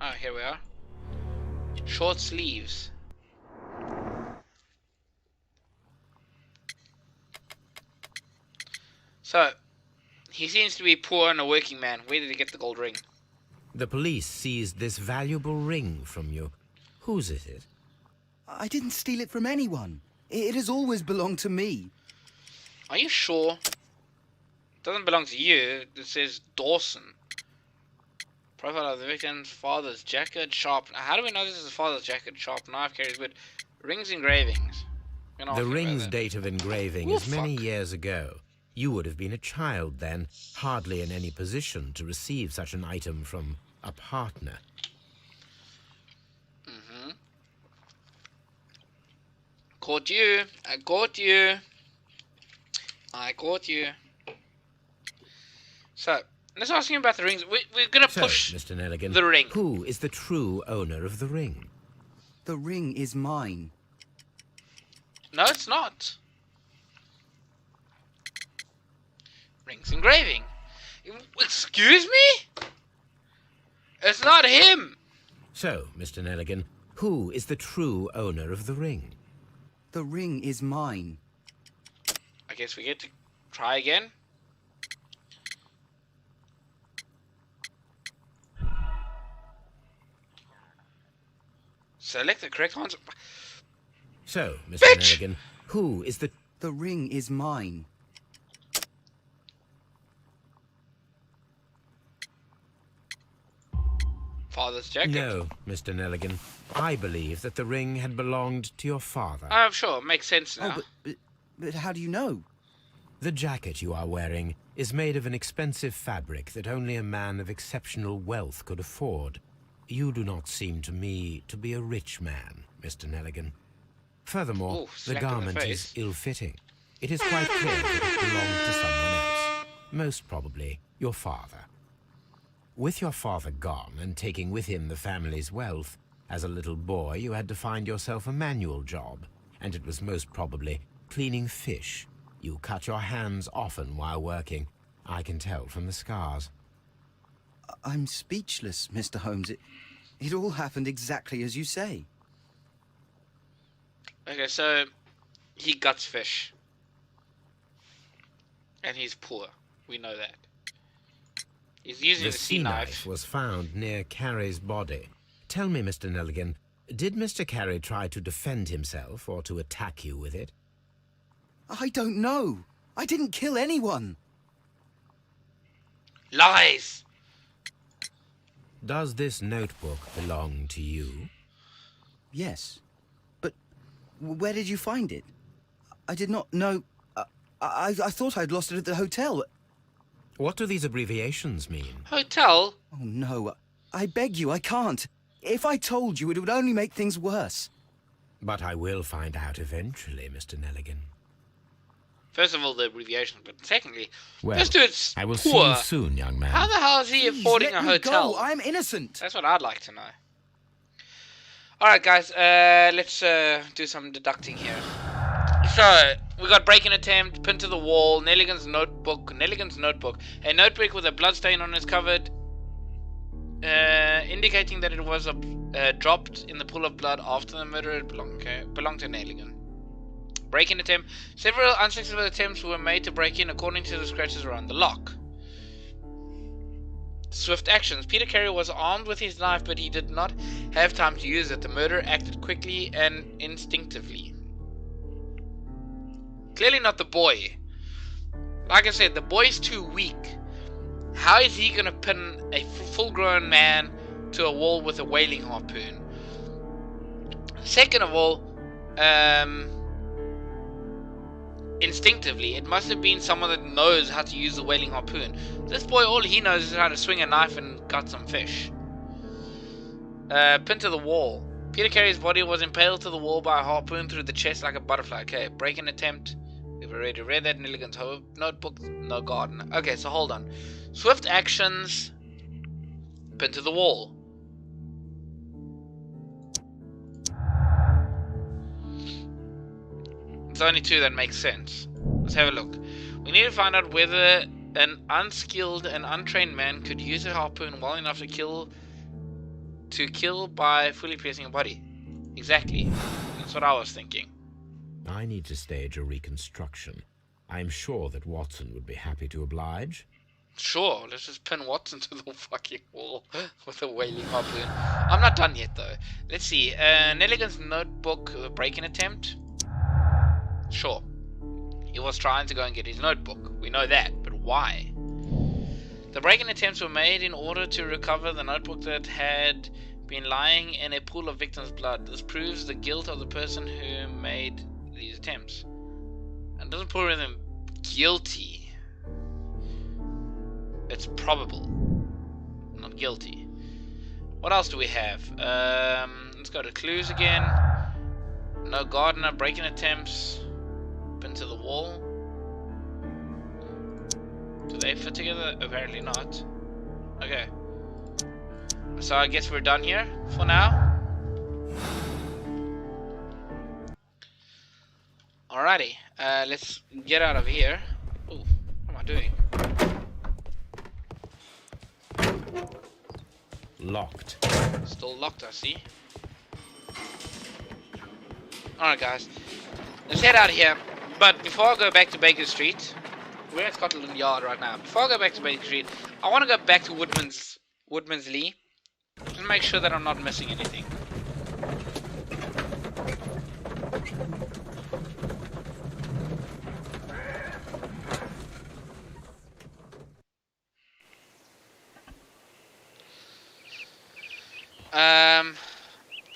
Oh, here we are. Short sleeves. So, he seems to be poor and a working man. Where did he get the gold ring? The police seized this valuable ring from you. Whose is it? I didn't steal it from anyone. It has always belonged to me. Are you sure? It doesn't belong to you. It says Dawson. Profile of the victim's father's jacket, sharp. How do we know this is his father's jacket? Sharp knife, carries wood. Rings, engravings. The ring's date of engraving is many years ago. You would have been a child then, hardly in any position to receive such an item from a partner. Caught you. I caught you. I caught you. So, let's ask him about the rings. We're going to push Mr. Nelligan, the ring. Who is the true owner of the ring? The ring is mine. No, it's not. Ring's engraving. Excuse me? It's not him. So, Mr. Nelligan, who is the true owner of the ring? The ring is mine. I guess we get to try again. Select the correct answer. So, Mr. Bitch! Nelligan, who is the... The ring is mine. Father's jacket. No, Mr. Nelligan. I believe that the ring had belonged to your father. I'm sure. Makes sense now. Oh, but how do you know? The jacket you are wearing is made of an expensive fabric that only a man of exceptional wealth could afford. You do not seem to me to be a rich man, Mr. Nelligan. Furthermore, Ooh, the slapped in the garment face. is ill-fitting. It is quite clear that it belonged to someone else, most probably your father. With your father gone and taking with him the family's wealth, as a little boy you had to find yourself a manual job, and it was most probably cleaning fish. You cut your hands often while working. I can tell from the scars. I'm speechless, Mr. Holmes. It all happened exactly as you say. Okay, so he guts fish. And he's poor. We know that. He's using The the sea sea knife. knife was found near Carey's body. Tell me, Mr. Nelligan, did Mr. Carey try to defend himself or to attack you with it? I don't know. I didn't kill anyone. Lies! Does this notebook belong to you? Yes. But where did you find it? I did not know. I thought I'd lost it at the hotel. What do these abbreviations mean? Hotel? Oh, no. I beg you, I can't. If I told you, it would only make things worse. But I will find out eventually, Mr. Nelligan. First of all, the abbreviation, but secondly, Well, this dude's I will see poor. you soon, young man. How the hell is he Please, affording let a me hotel? go. I'm innocent. That's what I'd like to know. Alright guys, let's do some deducting here. So, we got break-in attempt, pinned to the wall, Nelligan's notebook. A notebook with a bloodstain on its cover, indicating that it was dropped in the pool of blood after the murder. It belonged to Nelligan. Break-in attempt. Several unsuccessful attempts were made to break in according to the scratches around the lock. Swift actions. Peter Carey was armed with his knife, but he did not have time to use it. The murderer acted quickly and instinctively. Clearly not the boy. Like I said, the boy's too weak. How is he going to pin a full-grown man to a wall with a whaling harpoon? Second of all, instinctively, it must have been someone that knows how to use the whaling harpoon. This boy, all he knows is how to swing a knife and cut some fish. Pinned to the wall. Peter Carey's body was impaled to the wall by a harpoon through the chest like a butterfly. Okay, break-in attempt. We've already read that. Nelligan's notebook. No garden. Okay, so hold on. Swift actions. Pinned to the wall. It's only two that makes sense. Let's have a look. We need to find out whether an unskilled and untrained man could use a harpoon well enough to kill by fully piercing a body. Exactly. That's what I was thinking. I need to stage a reconstruction. I'm sure that Watson would be happy to oblige. Sure, let's just pin Watson to the fucking wall with a whaling harpoon. I'm not done yet though. Let's see. Nelligan's notebook break-in attempt. Sure. He was trying to go and get his notebook. We know that, but why? The break-in attempts were made in order to recover the notebook that had been lying in a pool of victims' blood. This proves the guilt of the person who made these attempts. And doesn't prove them guilty. It's probable, not guilty. What else do we have? Let's go to clues again. No gardener, break-in attempts. Pinned to the wall. Do they fit together? Apparently not. Okay. So I guess we're done here for now. Alrighty. Let's get out of here. Ooh, what am I doing? Locked. Still locked, I see. Alright guys, let's head out of here. But before I go back to Baker Street, we're at Scotland Yard right now. Before I go back to Baker Street, I want to go back to Woodman's Lee and make sure that I'm not missing anything.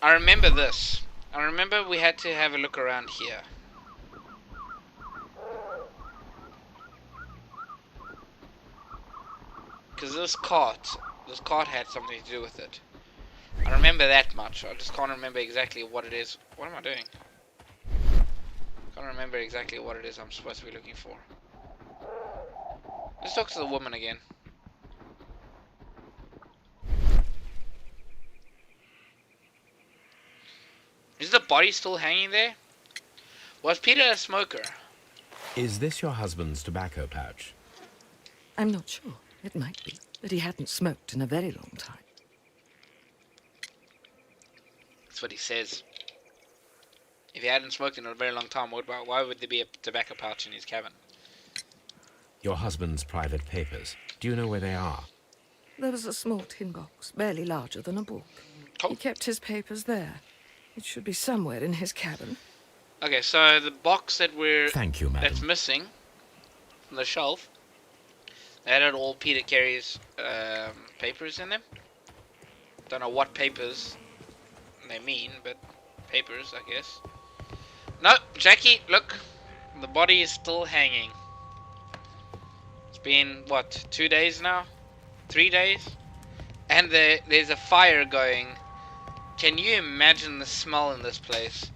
I remember this. I remember we had to have a look around here. Because this cart had something to do with it. I remember that much. I just can't remember exactly what it is. What am I doing? Can't remember exactly what it is I'm supposed to be looking for. Let's talk to the woman again. Is the body still hanging there? Was Peter a smoker? Is this your husband's tobacco pouch? I'm not sure. It might be, but he hadn't smoked in a very long time. That's what he says. If he hadn't smoked in a very long time, why would there be a tobacco pouch in his cabin? Your husband's private papers. Do you know where they are? There was a small tin box, barely larger than a book. Oh. He kept his papers there. It should be somewhere in his cabin. Okay, so the box that Thank you, madam. that's missing from the shelf, that had all Peter Carey's papers in them. Don't know what papers they mean, but papers, I guess. No, Jackie, look, the body is still hanging. It's been what, 2 days now, 3 days, and there's a fire going. Can you imagine the smell in this place?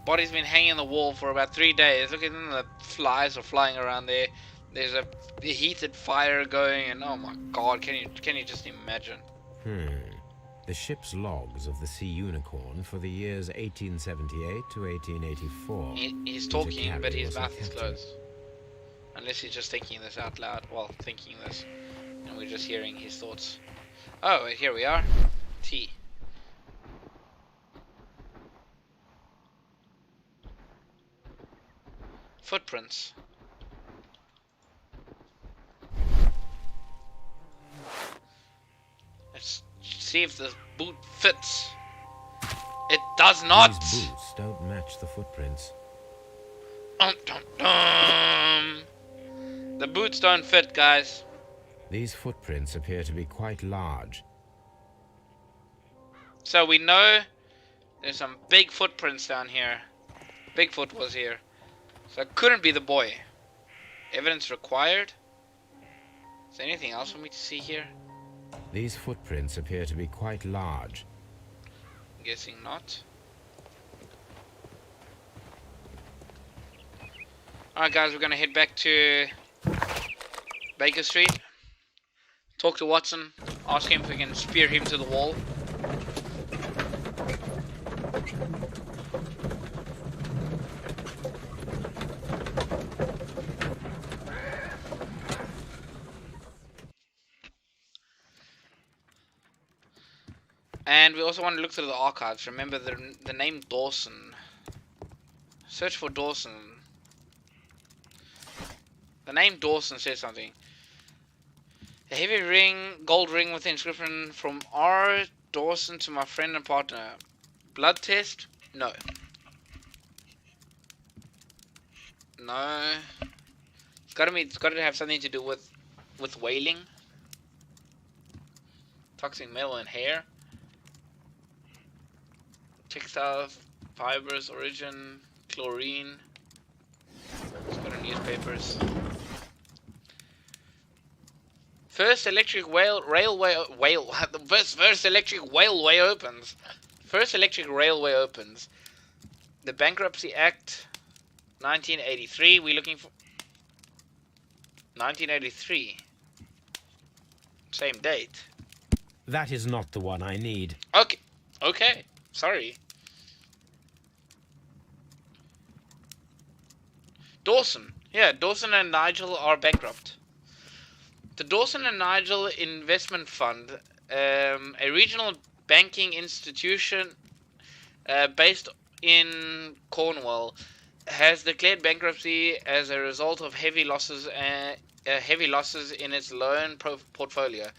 body's been hanging on the wall for about 3 days. Look at them, the flies are flying around there. There's a heated fire going, and oh my god, can you just imagine? The ship's logs of the Sea Unicorn for the years 1878 to 1884. He's talking, but his mouth is closed. Unless he's just thinking this out loud. Well, thinking this, and we're just hearing his thoughts. Oh, wait, here we are. T. Footprints. Let's see if this boot fits. It does not. These boots don't match the footprints. Dum, dum, dum. The boots don't fit, guys. These footprints appear to be quite large. So we know there's some big footprints down here. Bigfoot was here. So it couldn't be the boy. Evidence required? Is there anything else for me to see here? These footprints appear to be quite large. I'm guessing not. Alright guys, we're gonna head back to Baker Street. Talk to Watson. Ask him if we can spear him to the wall. And we also want to look through the archives. Remember the name Dawson. Search for Dawson. The name Dawson says something. A heavy ring, gold ring with the inscription from R. Dawson to my friend and partner. Blood test? No. No. It's got to have something to do with whaling. Toxic metal and hair. Textile fibers, origin, chlorine. Let's go to newspapers. First electric first electric railway opens. First electric railway opens. The Bankruptcy Act, 1983. We're looking for 1983. Same date. That is not the one I need. Okay. Okay. Sorry. Dawson. Yeah, Dawson and Nigel are bankrupt. The Dawson and Nigel Investment Fund, a regional banking institution based in Cornwall, has declared bankruptcy as a result of heavy losses in its loan portfolio,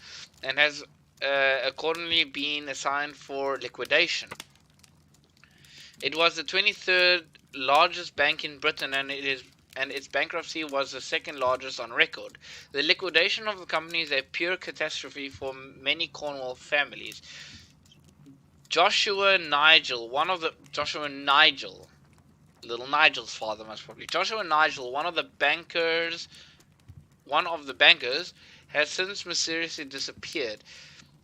and has accordingly been assigned for liquidation. It was the 23rd largest bank in Britain, and its bankruptcy was the second largest on record. The liquidation of the company is a pure catastrophe for many Cornwall families. Joshua Nigel, little Nigel's father most probably. Joshua Nigel, one of the bankers, has since mysteriously disappeared.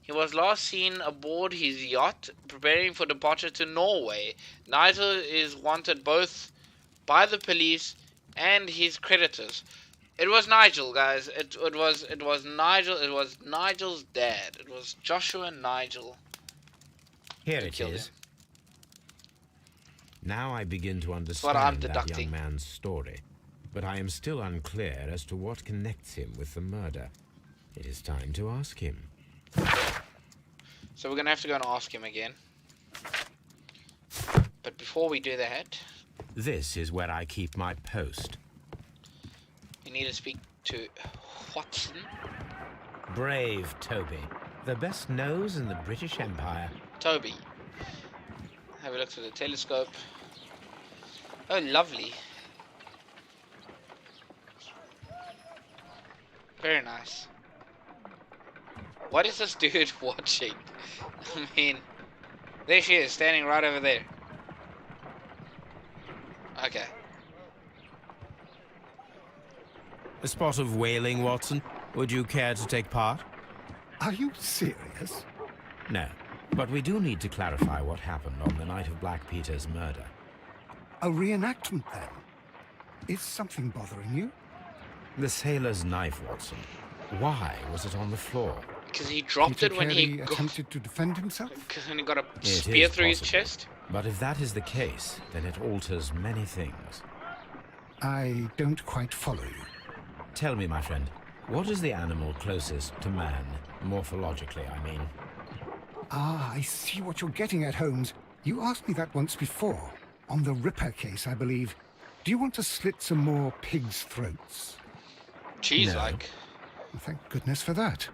He was last seen aboard his yacht, preparing for departure to Norway. Nigel is wanted both by the police and his creditors. It was Nigel, guys. It was Nigel. It was Nigel's dad. It was Joshua Nigel. Here it is. Now I begin to what I'm understand that deducting. young man's story, but I am still unclear as to what connects him with the murder. It is time to ask him. So we're gonna have to go and ask him again. But before we do that, This is where I keep my post. we need to speak to Watson. Brave Toby, the best nose in the British Empire. Toby. Have a look through the telescope. Oh, lovely. Very nice. What is this dude watching? I mean, there she is, standing right over there. Okay. A spot of whaling, Watson. Would you care to take part? Are you serious? No, but we do need to clarify what happened on the night of Black Peter's murder. A reenactment, then? Is something bothering you? The sailor's knife, Watson. Why was it on the floor? Because he dropped Peter it when he Carey attempted to defend himself? got a It spear is through his possible. chest. But if that is the case, then it alters many things. I don't quite follow you. Tell me, my friend, what is the animal closest to man, morphologically, I mean? Ah, I see what you're getting at, Holmes. You asked me that once before. On the Ripper case, I believe. Do you want to slit some more pigs' throats? Cheese No. like. Well, thank goodness for that.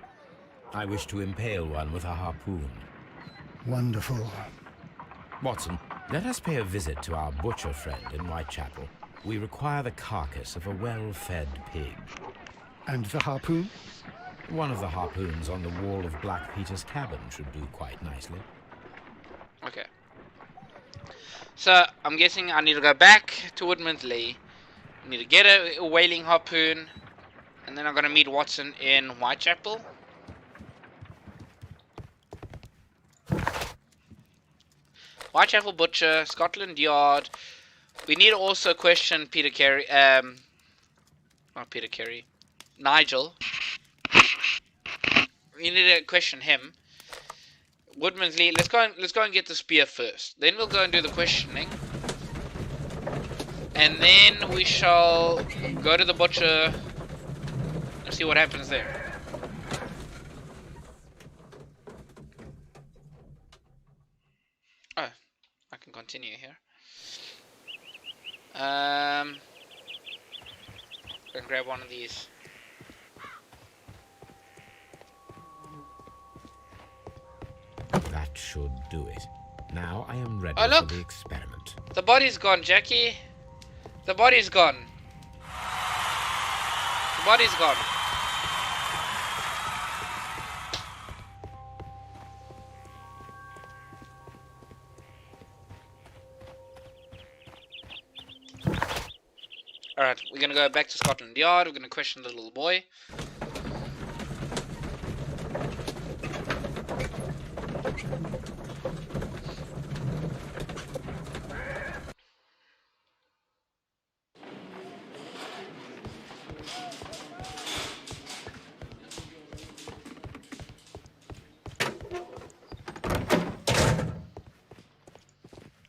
I wish to impale one with a harpoon. Wonderful. Watson, let us pay a visit to our butcher friend in Whitechapel. We require the carcass of a well-fed pig. And the harpoon? One of the harpoons on the wall of Black Peter's cabin should do quite nicely. Okay. So, I'm guessing I need to go back to Woodman's Lee. I need to get a whaling harpoon. And then I'm going to meet Watson in Whitechapel. Whitechapel Butcher, Scotland Yard. We need to also question Peter Carey. Not Peter Carey. Nigel. We need to question him. Woodman's Lee. Let's go and get the spear first. Then we'll go and do the questioning. And then we shall go to the butcher and see what happens there. Oh, I can continue here. Go and grab one of these. That should do it. Now I am ready Oh, look. for the experiment. The body's gone, Jackie. The body's gone. The body's gone. Alright, we're gonna go back to Scotland Yard. We're gonna question the little boy.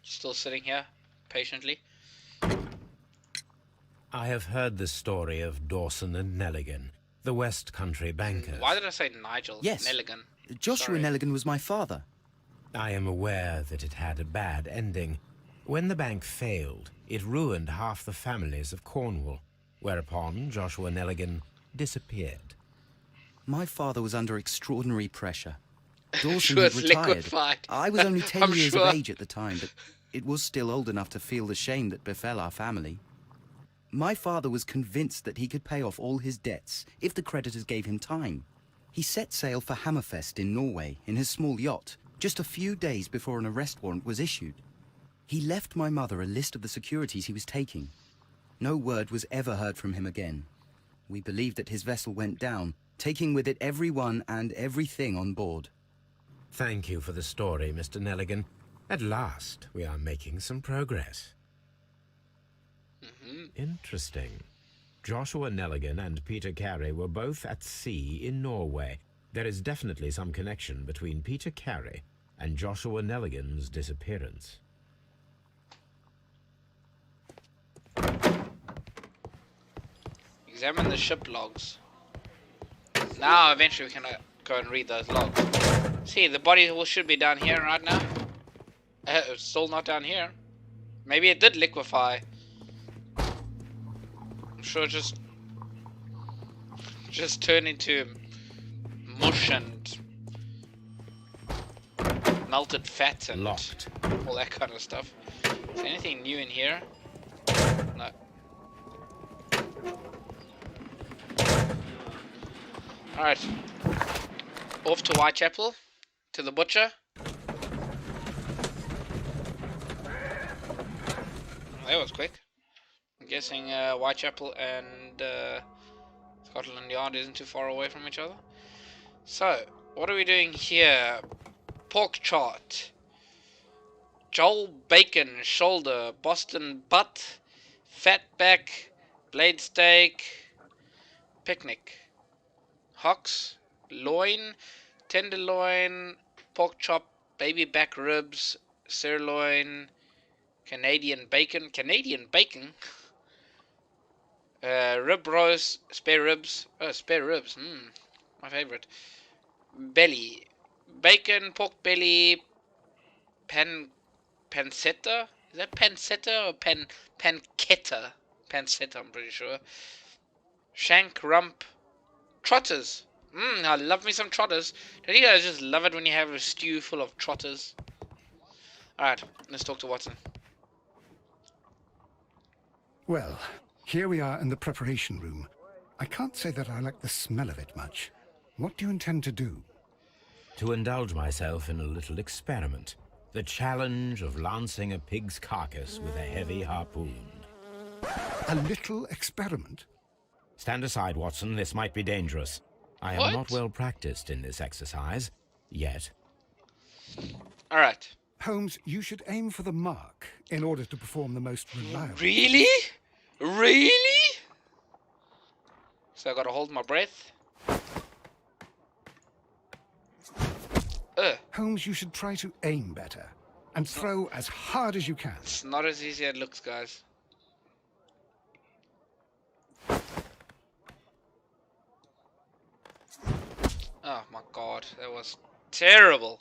Still sitting here, patiently. I have heard the story of Dawson and Nelligan, the West Country bankers. Why did I say Nigel? Yes. Nelligan. Joshua Sorry. Nelligan was my father. I am aware that it had a bad ending. When the bank failed, it ruined half the families of Cornwall, whereupon Joshua Nelligan disappeared. My father was under extraordinary pressure. Dawson Sure, had it's retired. liquefied. I was only 10 I'm years sure. of age at the time, but it was still old enough to feel the shame that befell our family. My father was convinced that he could pay off all his debts if the creditors gave him time. He set sail for Hammerfest in Norway in his small yacht, just a few days before an arrest warrant was issued. He left my mother a list of the securities he was taking. No word was ever heard from him again. We believe that his vessel went down, taking with it everyone and everything on board. Thank you for the story, Mr. Nelligan. At last, we are making some progress. Interesting. Joshua Nelligan and Peter Carey were both at sea in Norway. There is definitely some connection between Peter Carey and Joshua Nelligan's disappearance. Examine the ship logs. Now, eventually, we can go and read those logs. See, the body should be down here right now. It's still not down here. Maybe it did liquefy. I'm sure it just turned into mush and melted fat and Locked. all that kind of stuff. Is there anything new in here? No. Alright. Off to Whitechapel. To the butcher. That was quick. I'm guessing Whitechapel and Scotland Yard isn't too far away from each other. So, what are we doing here? Pork chart. Joel Bacon, shoulder. Boston butt. Fatback. Blade steak. Picnic. Hocks. Loin. Tenderloin. Pork chop. Baby back ribs. Sirloin. Canadian bacon. Canadian bacon? Rib roast. Spare ribs. Oh, spare ribs. My favorite. Belly. Bacon, pork belly, pancetta? Is that pancetta or pancetta? Pancetta, I'm pretty sure. Shank, rump, trotters. I love me some trotters. Don't you guys just love it when you have a stew full of trotters? Alright, let's talk to Watson. Well, here we are in the preparation room. I can't say that I like the smell of it much. What do you intend to do? To indulge myself in a little experiment. The challenge of lancing a pig's carcass with a heavy harpoon. A little experiment? Stand aside, Watson. This might be dangerous. I am not well practiced in this exercise. Yet. Alright. Holmes, you should aim for the mark in order to perform the most reliable. Really? Really? So I gotta hold my breath. Holmes, you should try to aim better and throw as hard as you can. It's not as easy as it looks, guys. Oh my god, that was terrible.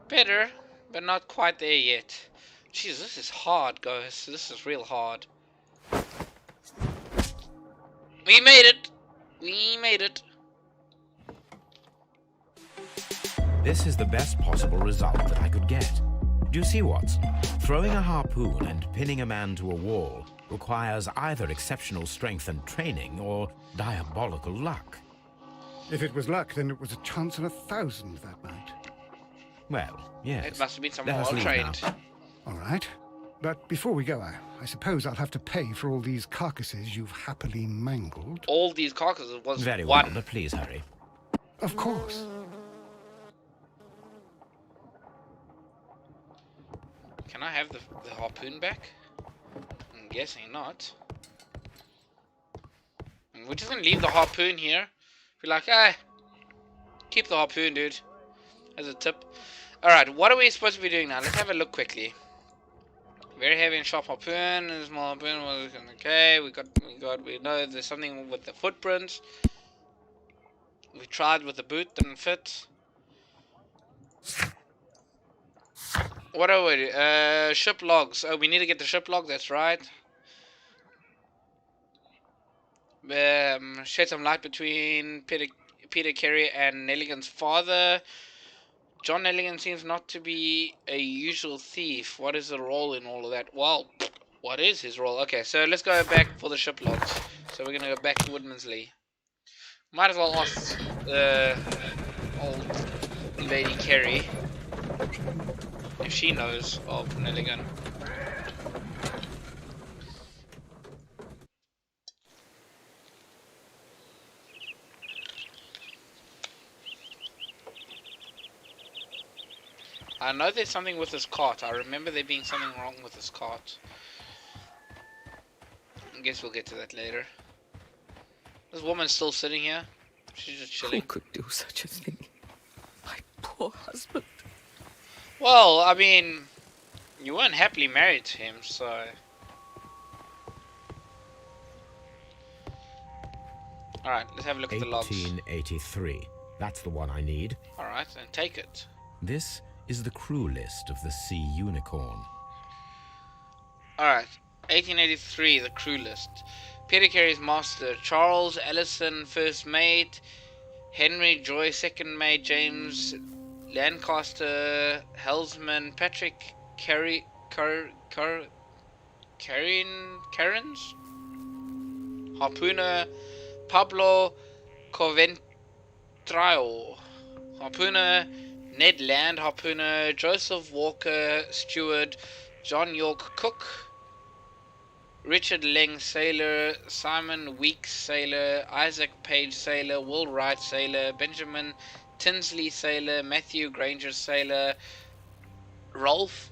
Better, but not quite there yet. Jeez, this is hard, guys. This is real hard. We made it! We made it! This is the best possible result that I could get. Do you see, Watson? Throwing a harpoon and pinning a man to a wall requires either exceptional strength and training or diabolical luck. If it was luck, then it was a chance in 1,000 that night. Well, yes. It must have been Let someone us well leave trained. now. All right. But before we go, I suppose I'll have to pay for all these carcasses you've happily mangled. All these carcasses was Very well, one. but please hurry. Of course. Can I have the harpoon back? I'm guessing not. And we're just gonna leave the harpoon here. Be like, keep the harpoon, dude. As a tip. Alright, what are we supposed to be doing now? Let's have a look quickly. Very heavy and sharp harpoon. And small harpoon was okay. We know there's something with the footprints. We tried with the boot, didn't fit. What are we? Ship logs. Oh, we need to get the ship log. That's right. Shed some light between Peter Carey and Nelligan's father. John Nelligan seems not to be a usual thief. What is the role in all of that? Well, what is his role? Okay, so let's go back for the ship logs. So we're gonna go back to Woodman's Lee. Might as well ask old Lady Carey if she knows of Nelligan. I know there's something with this cart. I remember there being something wrong with this cart. I guess we'll get to that later. This woman's still sitting here. She's just chilling. Who could do such a thing? My poor husband. Well, I mean, you weren't happily married to him, so... Alright, let's have a look at the logs. 1883. That's the one I need. Alright, then take it. This is the crew list of the Sea Unicorn. Alright, 1883, the crew list. Peter Carey's master, Charles Ellison, first mate, Henry Joy, second mate, James Lancaster, helmsman, Patrick Carey, Cairns, harpooner, Pablo Coventrao, harpooner, Ned Land, harpooner, Joseph Walker, steward, John York, cook, Richard Leng, sailor. Simon Weeks, sailor. Isaac Page, sailor. Will Wright, sailor. Benjamin Tinsley, sailor. Matthew Granger, sailor. Rolf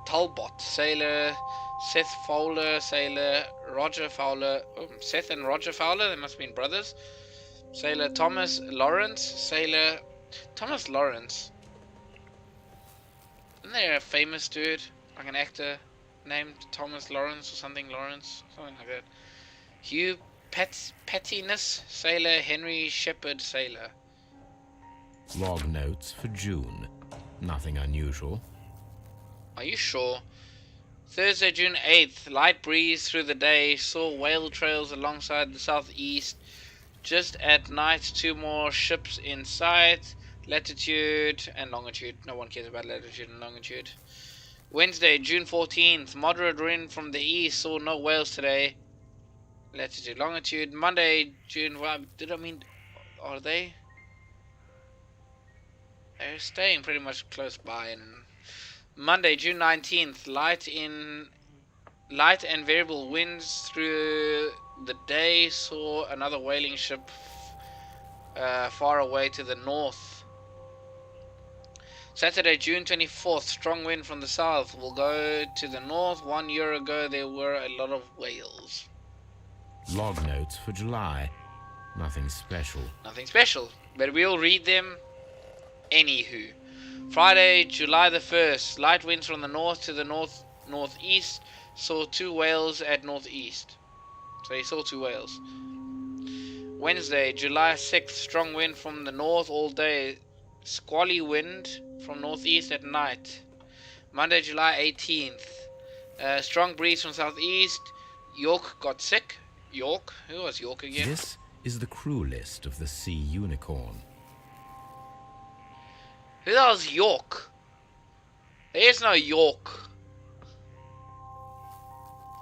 Talbot, sailor. Seth Fowler, sailor. Roger Fowler. Oh, Seth and Roger Fowler, they must have been brothers. Sailor. Thomas Lawrence, sailor. Thomas Lawrence. Isn't there a famous dude, like an actor, named Thomas Lawrence or something like that? Hugh Pettiness, sailor. Henry Shepherd, sailor. Log notes for June. Nothing unusual. Are you sure? Thursday, June 8th. Light breeze through the day. Saw whale trails alongside the southeast. Just at night, 2 more ships in sight. Latitude and longitude. No one cares about latitude and longitude. Wednesday, June 14th. Moderate wind from the east. Saw no whales today. Latitude, longitude. Monday, June... Are they? They're staying pretty much close by. And Monday, June 19th. Light and variable winds through the day. Saw another whaling ship far away to the north. Saturday, June 24th, strong wind from the south will go to the north. 1 year ago, there were a lot of whales. Log notes for July. Nothing special. Nothing special, but we'll read them anywho. Friday, July the 1st, light winds from the north to the northeast. Saw 2 whales at northeast. So he saw 2 whales. Wednesday, July 6th, strong wind from the north all day. Squally wind from northeast at night. Monday, July 18th. Strong breeze from southeast. York got sick. York? Who was York again? This is the crew list of the Sea Unicorn. Who the hell's York? There is no York.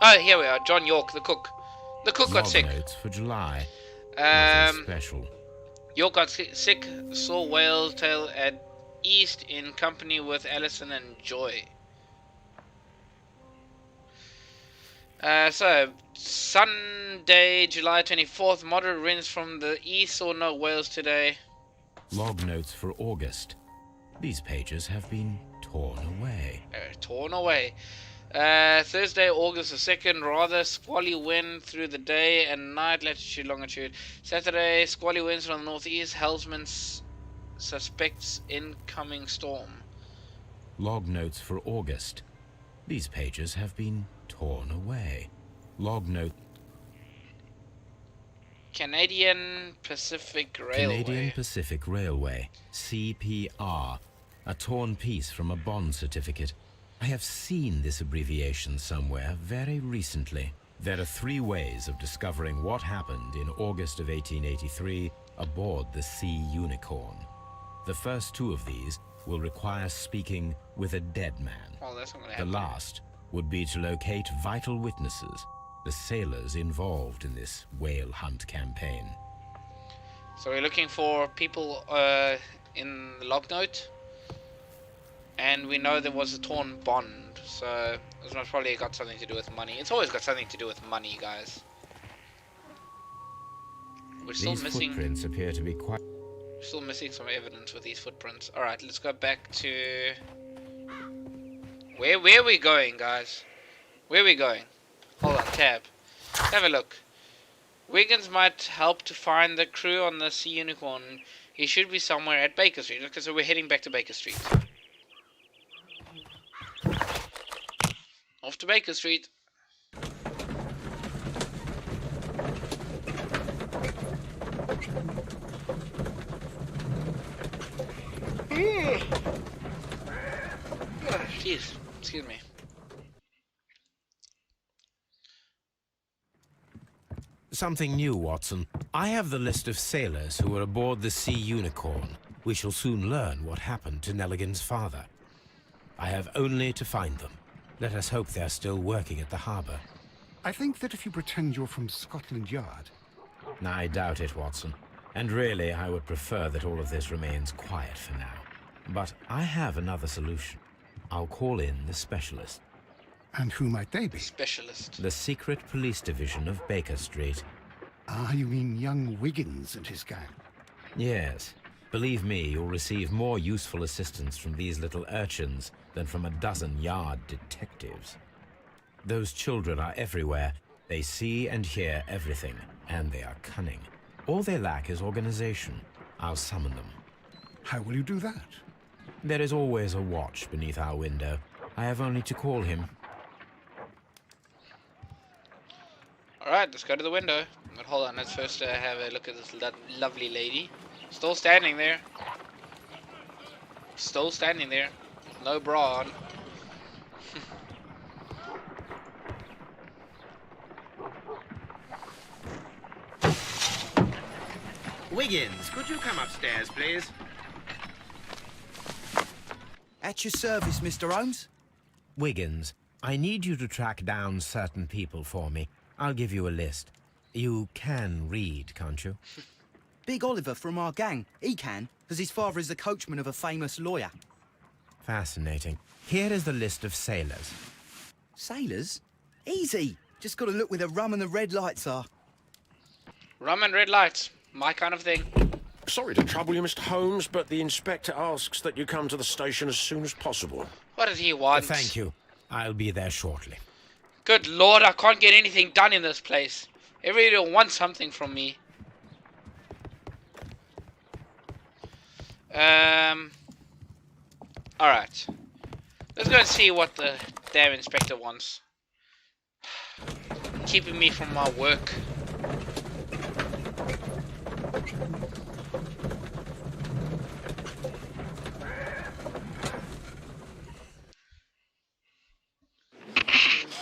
Oh, here we are. John York, the cook. The cook got sick. Notes for July. Nothing special. York got sick. Saw whale tail at east in company with Allison and Joy. So, Sunday, July 24th, moderate winds from the east. Saw no whales today. Log notes for August. These pages have been torn away. Torn away. Thursday, August the 2nd, rather squally wind through the day and night, latitude, longitude. Saturday, squally winds from the northeast. Helmsman suspects incoming storm. Log notes for August. These pages have been torn away. Log note. Canadian Pacific Railway. Canadian Pacific Railway, CPR. A torn piece from a bond certificate. I have seen this abbreviation somewhere very recently. There are 3 ways of discovering what happened in August of 1883 aboard the Sea Unicorn. The first 2 of these will require speaking with a dead man. Oh, that's not gonna The happen. last would be to locate vital witnesses, the sailors involved in this whale hunt campaign. So we're looking for people in the log note. And we know there was a torn bond, so it's most probably got something to do with money. It's always got something to do with money, guys. We're still These missing. footprints appear to be quite... We're still missing some evidence with these footprints. All right, let's go back to where are we going, guys? Where are we going? Hold on, tab. Have a look. Wiggins might help to find the crew on the Sea Unicorn. He should be somewhere at Baker Street. Okay, so we're heading back to Baker Street. Off to Baker Street. Jeez, excuse me. Something new, Watson. I have the list of sailors who were aboard the Sea Unicorn. We shall soon learn what happened to Nelligan's father. I have only to find them. Let us hope they're still working at the harbour. I think that if you pretend you're from Scotland Yard... I doubt it, Watson. And really, I would prefer that all of this remains quiet for now. But I have another solution. I'll call in the specialist. And who might they be? Specialist. The secret police division of Baker Street. Ah, you mean young Wiggins and his gang? Yes. Believe me, you'll receive more useful assistance from these little urchins than from a dozen yard detectives. Those children are everywhere. They see and hear everything, and they are cunning. All they lack is organization. I'll summon them. How will you do that? There is always a watch beneath our window. I have only to call him. Alright, let's go to the window. But hold on, let's first have a look at this lovely lady. Still standing there. Still standing there. No bra on. Wiggins, could you come upstairs, please? At your service, Mr. Holmes. Wiggins, I need you to track down certain people for me. I'll give you a list. You can read, can't you? Big Oliver from our gang. He can, because his father is the coachman of a famous lawyer. Fascinating. Here is the list of sailors. Sailors? Easy. Just got to look where the rum and the red lights are. Rum and red lights. My kind of thing. Sorry to trouble you, Mr. Holmes, but the inspector asks that you come to the station as soon as possible. What does he want? Thank you. I'll be there shortly. Good lord, I can't get anything done in this place. Everybody wants something from me. Alright. Let's go and see what the damn inspector wants. Keeping me from my work.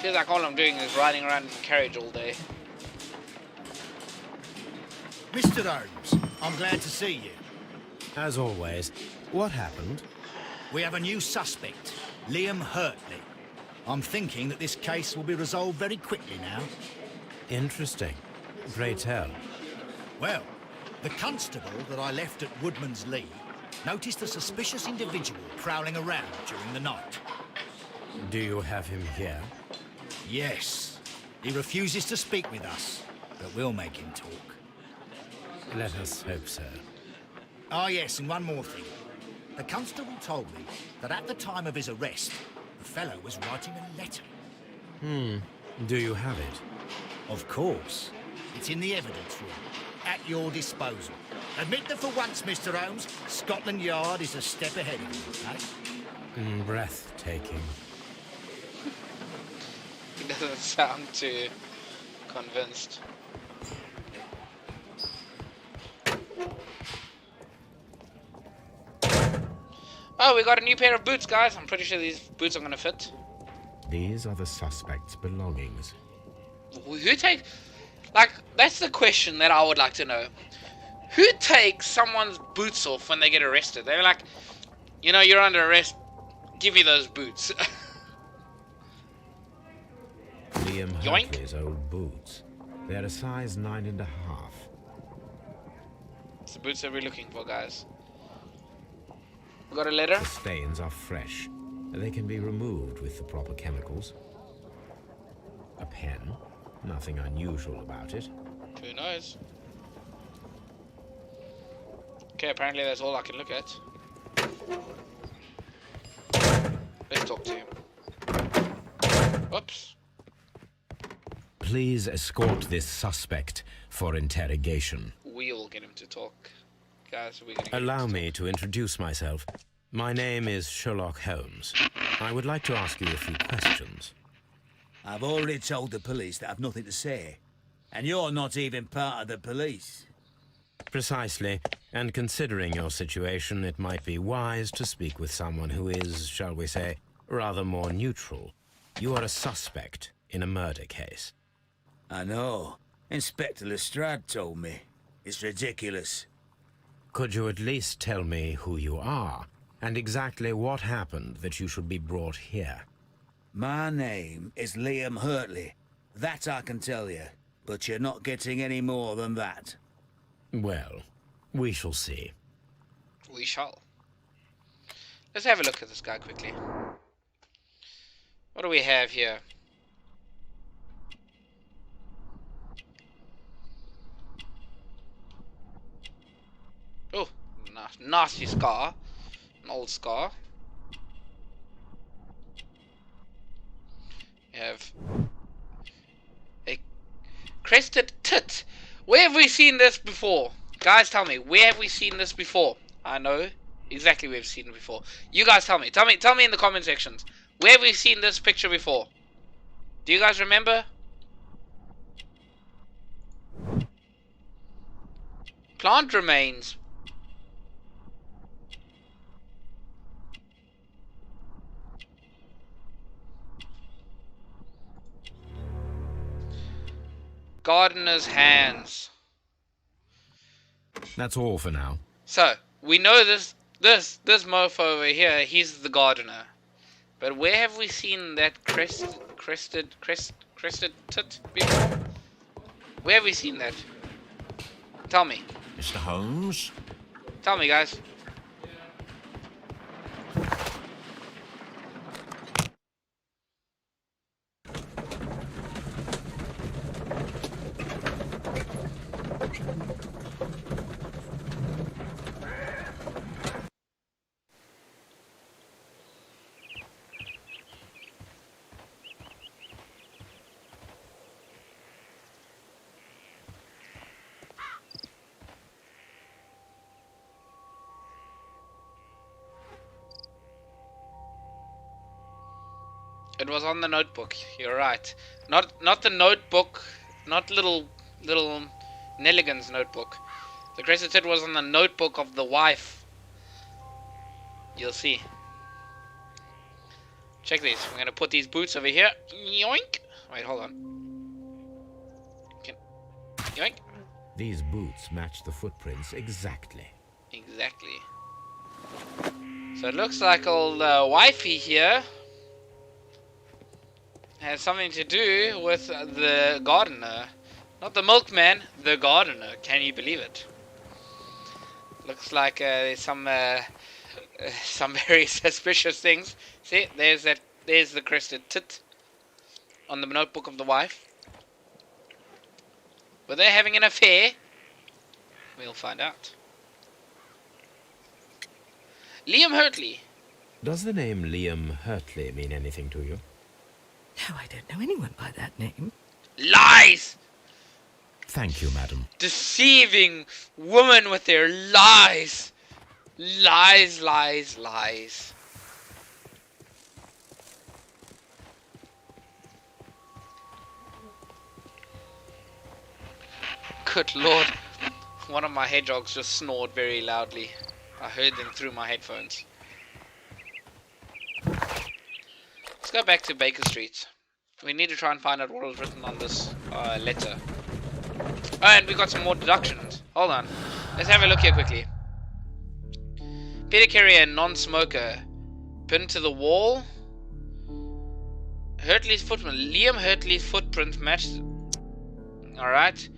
Feels like all I'm doing is riding around in a carriage all day. Mr. Holmes, I'm glad to see you. As always, what happened? We have a new suspect, Liam Hurtley. I'm thinking that this case will be resolved very quickly now. Interesting. Pray tell. Well, the constable that I left at Woodman's Lee noticed a suspicious individual prowling around during the night. Do you have him here? Yes. He refuses to speak with us, but we'll make him talk. Let us hope so. Ah, yes, and one more thing. The constable told me that at the time of his arrest, the fellow was writing a letter. Do you have it? Of course. It's in the evidence room, at your disposal. Admit that for once, Mr. Holmes, Scotland Yard is a step ahead of you, eh? Breathtaking. He doesn't sound too convinced. Oh, we got a new pair of boots, guys. I'm pretty sure these boots are gonna fit. These are the suspect's belongings. Who takes... Like, that's the question that I would like to know. Who takes someone's boots off when they get arrested? They're like, you know, you're under arrest. Give me those boots. Liam Yoink. Hurtley's old boots. They're a size 9.5. It's the boots that we're looking for, guys. We got a letter? The stains are fresh. They can be removed with the proper chemicals. A pen. Nothing unusual about it. Who knows? Okay, apparently that's all I can look at. Let's talk to him. Whoops. Please escort this suspect for interrogation. We'll get him to talk. Guys, we're gonna get Allow him to me to introduce myself. My name is Sherlock Holmes. I would like to ask you a few questions. I've already told the police that I've nothing to say. And you're not even part of the police. Precisely. And considering your situation, it might be wise to speak with someone who is, shall we say, rather more neutral. You are a suspect in a murder case. I know. Inspector Lestrade told me. It's ridiculous. Could you at least tell me who you are, and exactly what happened that you should be brought here? My name is Liam Hurtley. That I can tell you. But you're not getting any more than that. Well, we shall see. We shall. Let's have a look at this guy quickly. What do we have here? Oh, nasty scar. An old scar. We have a crested tit. Where have we seen this before? Guys, tell me, where have we seen this before? I know exactly where we've seen it before. You guys tell me. Tell me in the comment sections. Where have we seen this picture before? Do you guys remember? Plant remains. Gardener's hands. That's all for now. So, we know this mofo over here, he's the gardener. But where have we seen that crested tit before? Where have we seen that? Tell me. Mr. Holmes? Tell me, guys. It was on the notebook. You're right. Not the notebook. Not little Nelligan's notebook. The crested tit was on the notebook of the wife. You'll see. Check these. We're gonna put these boots over here. Yoink. Wait, hold on. Okay. Yoink. These boots match the footprints exactly. Exactly. So it looks like old wifey here has something to do with the gardener. Not the milkman, the gardener. Can you believe it? Looks like there's some very suspicious things. See, there's the crested tit on the notebook of the wife. Were they having an affair? We'll find out. Liam Hurtley. Does the name Liam Hurtley mean anything to you? No, I don't know anyone by that name. Lies! Thank you, madam. Deceiving women with their lies. Lies, lies, lies. Good lord. One of my hedgehogs just snored very loudly. I heard them through my headphones. Let's go back to Baker Street. We need to try and find out what was written on this letter. Oh, and we got some more deductions. Hold on. Let's have a look here quickly. Peter Carey, a non-smoker. Pinned to the wall. Hurtley's footprint. Liam Hurtley's footprint matched. Alright.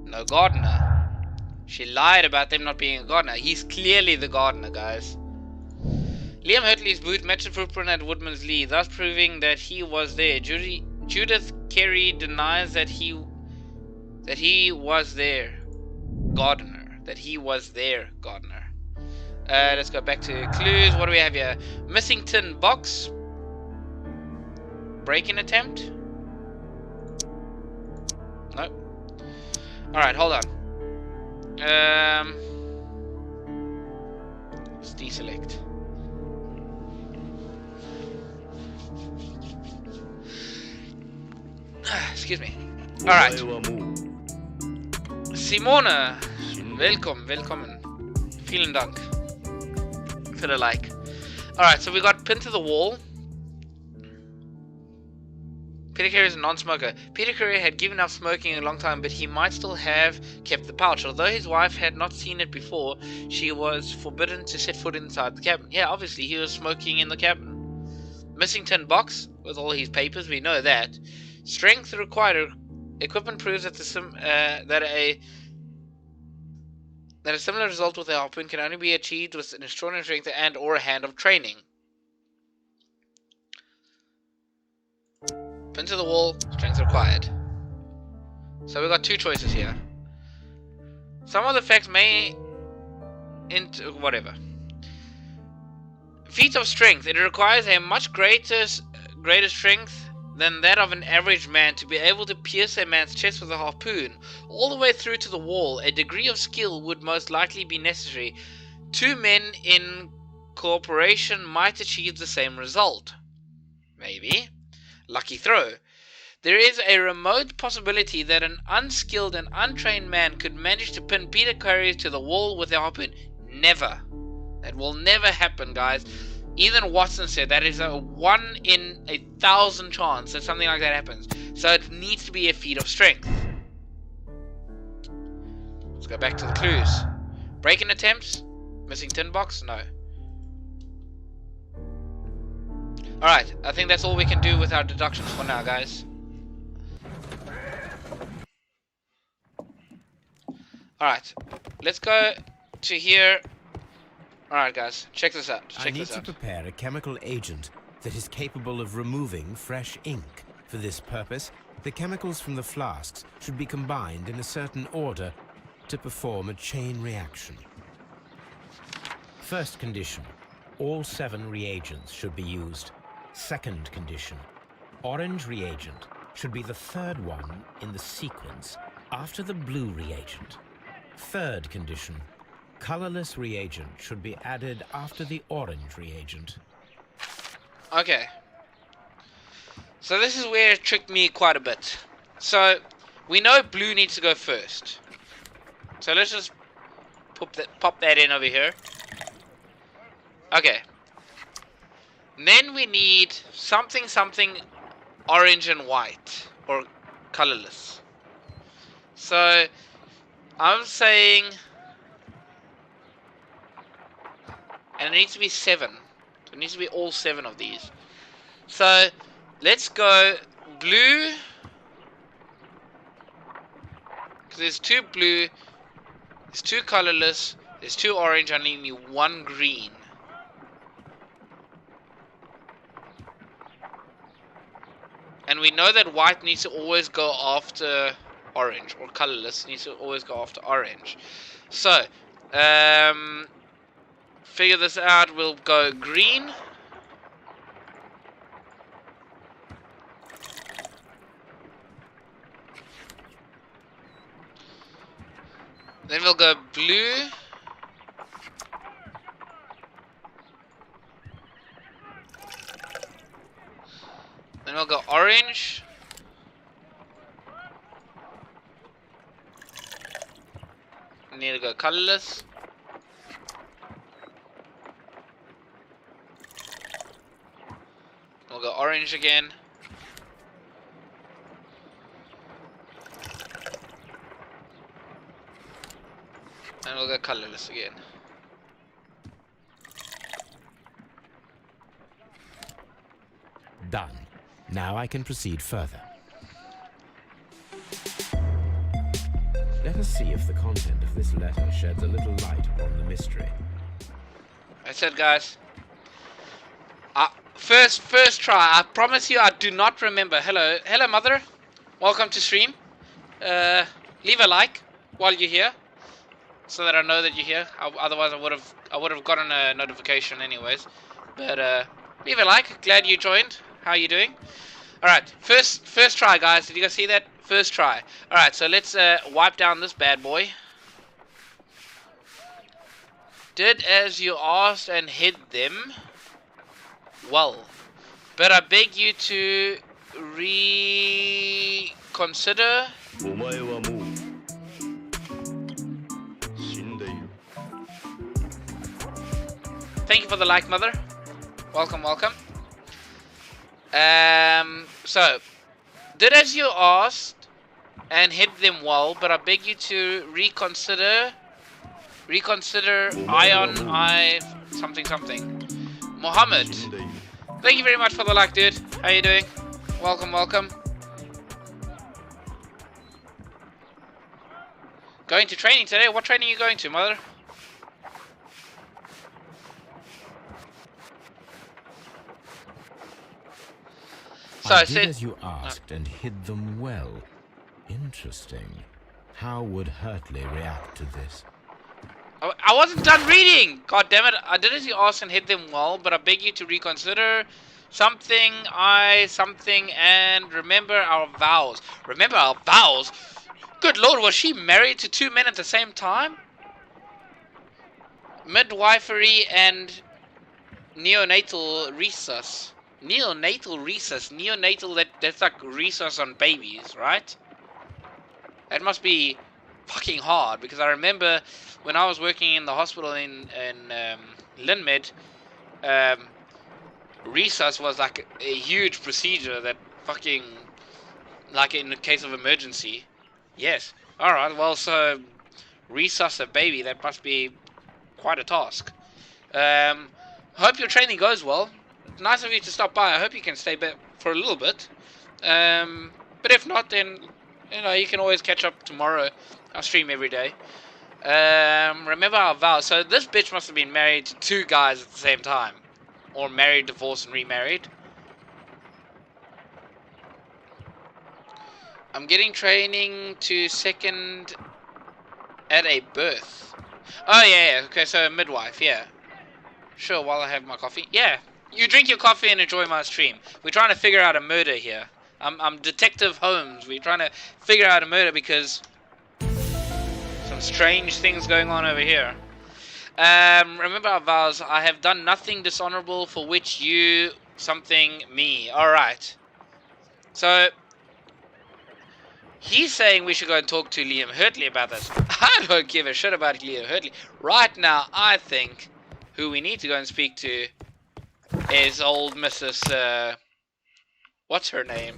No gardener. She lied about them not being a gardener. He's clearly the gardener, guys. Liam Hurtley's boot matched the footprint at Woodman's Lee, thus proving that he was there. Judith Carey denies that he was there. Gardener. That he was there. Gardener. Let's go back to clues. What do we have here? Missing tin box. Break-in attempt. Nope. Alright, hold on. Let's deselect. Excuse me. Alright. Simone. Willkommen. Vielen Dank. For the like. Alright, so we got pinned to the wall. Peter Carey is a non-smoker. Peter Carey had given up smoking a long time, but he might still have kept the pouch. Although his wife had not seen it before, she was forbidden to set foot inside the cabin. Yeah, obviously, he was smoking in the cabin. Missing tin box with all his papers, we know that. Strength required. Equipment proves that a similar result with a harpoon can only be achieved with an extraordinary strength and or a hand of training. Pin to the wall, strength required. So we've got two choices here. Some of the facts may... whatever. Feat of strength. It requires a much greater strength than that of an average man to be able to pierce a man's chest with a harpoon all the way through to the wall. A degree of skill would most likely be necessary. Two men in cooperation might achieve the same result. Maybe. Lucky throw. There is a remote possibility that an unskilled and untrained man could manage to pin Peter Curry to the wall with a harpoon. Never. That will never happen, guys. Even Watson said that is a 1 in 1,000 chance that something like that happens. So it needs to be a feat of strength. Let's go back to the clues. Break-in attempts? Missing tin box? No. Alright, I think that's all we can do with our deductions for now, guys. Alright, let's go to here. Alright guys, check this out. I need to prepare a chemical agent that is capable of removing fresh ink. For this purpose, the chemicals from the flasks should be combined in a certain order to perform a chain reaction. First condition, all 7 reagents should be used. Second condition, orange reagent should be the third one in the sequence after the blue reagent. Third condition, colorless reagent should be added after the orange reagent. Okay. So this is where it tricked me quite a bit. So, we know blue needs to go first. So let's just pop that in over here. Okay. Then we need something orange and white. Or colorless. So, I'm saying... and it needs to be 7. So it needs to be all 7 of these. So, let's go blue. Because there's 2 blue. There's 2 colorless. There's 2 orange. I need 1 green. And we know that white needs to always go after orange. Or colorless needs to always go after orange. So, figure this out. We'll go green. Then we'll go blue. Then we'll go orange. We need to go colorless. We'll go orange again. And we'll go colorless again. Done. Now I can proceed further. Let us see if the content of this letter sheds a little light upon the mystery. That's it, guys. First try. I promise you I do not remember. Hello mother. Welcome to stream. Leave a like while you're here, so that I know that you're here. Otherwise I would have gotten a notification anyways. But leave a like. Glad you joined. How are you doing? Alright, first try, guys. Did you guys see that? First try. Alright, so let's wipe down this bad boy. Did as you asked and hid them. Well, but I beg you to reconsider. Thank you for the like, mother. Welcome. So, did as you asked and hid them well, but I beg you to reconsider Ion something. Mohammed, thank you very much for the like, dude. How you doing? Welcome. Going to training today? What training are you going to, mother? So I I did said, as you asked and hid them well. Interesting. How would Hurtley react to this? I wasn't done reading! God damn it, I did as you asked and hid them well, but I beg you to reconsider something, and remember our vows. Remember our vows? Good lord, was she married to 2 men at the same time? Midwifery and neonatal resus. Neonatal resus. Neonatal, that's like resus on babies, right? That must be fucking hard, because I remember when I was working in the hospital in Linmed, resus was like a huge procedure that fucking, like in the case of emergency. Yes. Alright, well, so resus a baby, that must be quite a task. Hope your training goes well. It's nice of you to stop by. I hope you can stay back for a little bit. But if not, then you know you can always catch up tomorrow. I stream every day. Remember our vows. So this bitch must have been married to 2 guys at the same time, or married, divorced, and remarried. I'm getting training to second at a birth. Oh yeah, okay, so midwife, yeah. Sure, while I have my coffee. Yeah, you drink your coffee and enjoy my stream. We're trying to figure out a murder here. I'm Detective Holmes. We're trying to figure out a murder because some strange things going on over here. Remember our vows. I have done nothing dishonorable for which you something me. Alright. So he's saying we should go and talk to Liam Hurtley about this. I don't give a shit about Liam Hurtley. Right now, I think who we need to go and speak to is old Mrs. What's her name?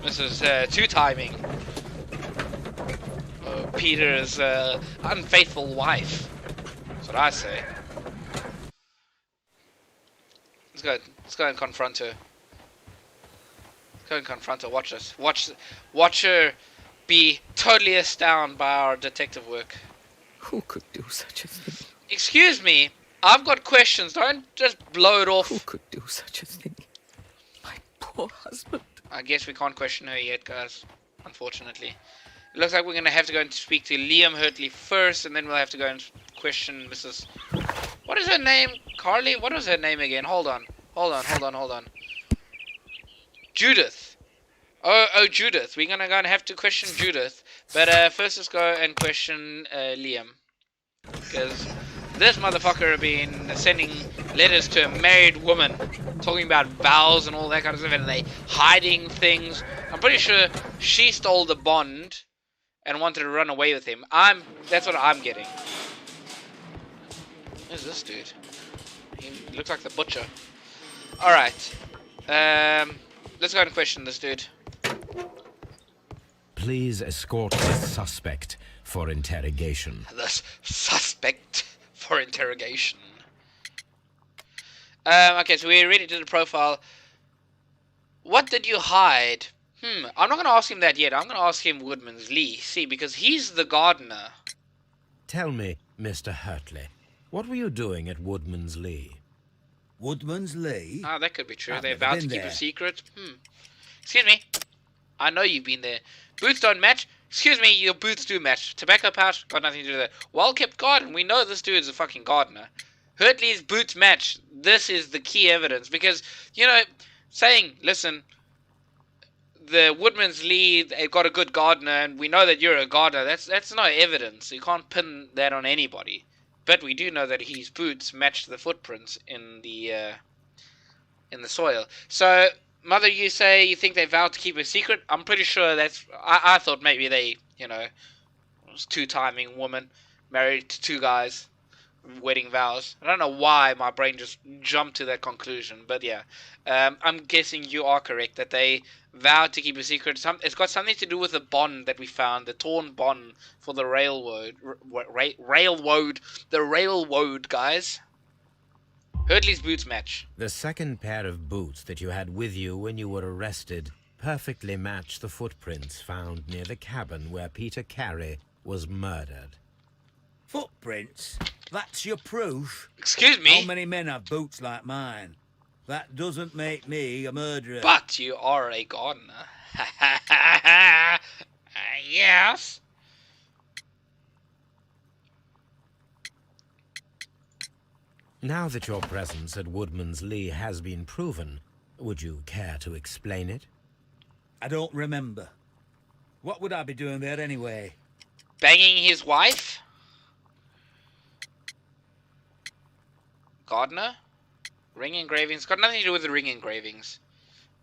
Mrs. Two-Timing. Peter's unfaithful wife. That's what I say. Let's go and confront her. Let's go and confront her. Watch us. Watch her be totally astounded by our detective work. Who could do such a thing? Excuse me. I've got questions. Don't just blow it off. Who could do such a thing? My poor husband. I guess we can't question her yet, guys. Unfortunately. It looks like we're going to have to go and speak to Liam Hurtley first, and then we'll have to go and question Mrs. What is her name? Carly? What was her name again? Hold on. Judith. Oh, Judith. We're going to go and have to question Judith. But first let's go and question Liam. Because this motherfucker have been sending letters to a married woman, talking about vows and all that kind of stuff, and they hiding things. I'm pretty sure she stole the bond and wanted to run away with him. That's what I'm getting. Who's this dude? He looks like the butcher. Alright. Let's go and question this dude. Please escort the suspect for interrogation. The suspect for interrogation. Okay, so we already did a profile. What did you hide? I'm not going to ask him that yet. I'm going to ask him Woodman's Lee. See, because he's the gardener. Tell me, Mr. Hurtley, what were you doing at Woodman's Lee? Woodman's Lee? Ah, that could be true. I've They're never about to been keep there. a secret. Excuse me. I know you've been there. Boots don't match. Excuse me, your boots do match. Tobacco pouch, got nothing to do with that. Well-kept garden. We know this dude's a fucking gardener. Hurtley's boots match. This is the key evidence. Because, you know, saying, listen, the Woodman's Lee, they've got a good gardener, and we know that you're a gardener. That's no evidence. You can't pin that on anybody. But we do know that his boots match the footprints in the soil. So, Mother, you say you think they vowed to keep a secret? I'm pretty sure that's... I thought maybe they, you know, was two-timing woman, married to 2 guys, wedding vows. I don't know why my brain just jumped to that conclusion, but yeah. I'm guessing you are correct, that they vowed to keep a secret. It's got something to do with the bond that we found, the torn bond for the railroad. The railroad, guys. Hurtley's boots match. The second pair of boots that you had with you when you were arrested perfectly match the footprints found near the cabin where Peter Carey was murdered. Footprints? That's your proof? Excuse me? How many men have boots like mine? That doesn't make me a murderer. But you are a gardener. Yes. Now that your presence at Woodman's Lee has been proven, would you care to explain it? I don't remember. What would I be doing there anyway? Banging his wife? Gardener? Ring engravings. It's got nothing to do with the ring engravings.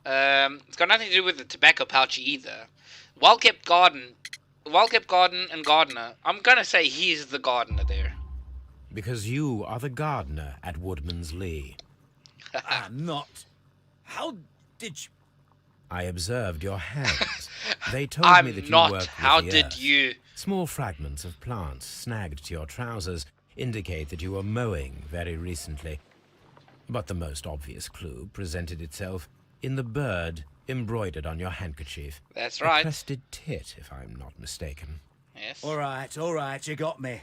It's got nothing to do with the tobacco pouch either. Well-kept garden and gardener. I'm gonna say he's the gardener there. Because you are the gardener at Woodman's Lee. I'm not. How did you... I observed your hands. They told me that you not. worked with How the did earth. you? Small fragments of plants snagged to your trousers indicate that you were mowing very recently. But the most obvious clue presented itself in the bird embroidered on your handkerchief. That's A right. crested tit, if I'm not mistaken. Yes. all right, you got me.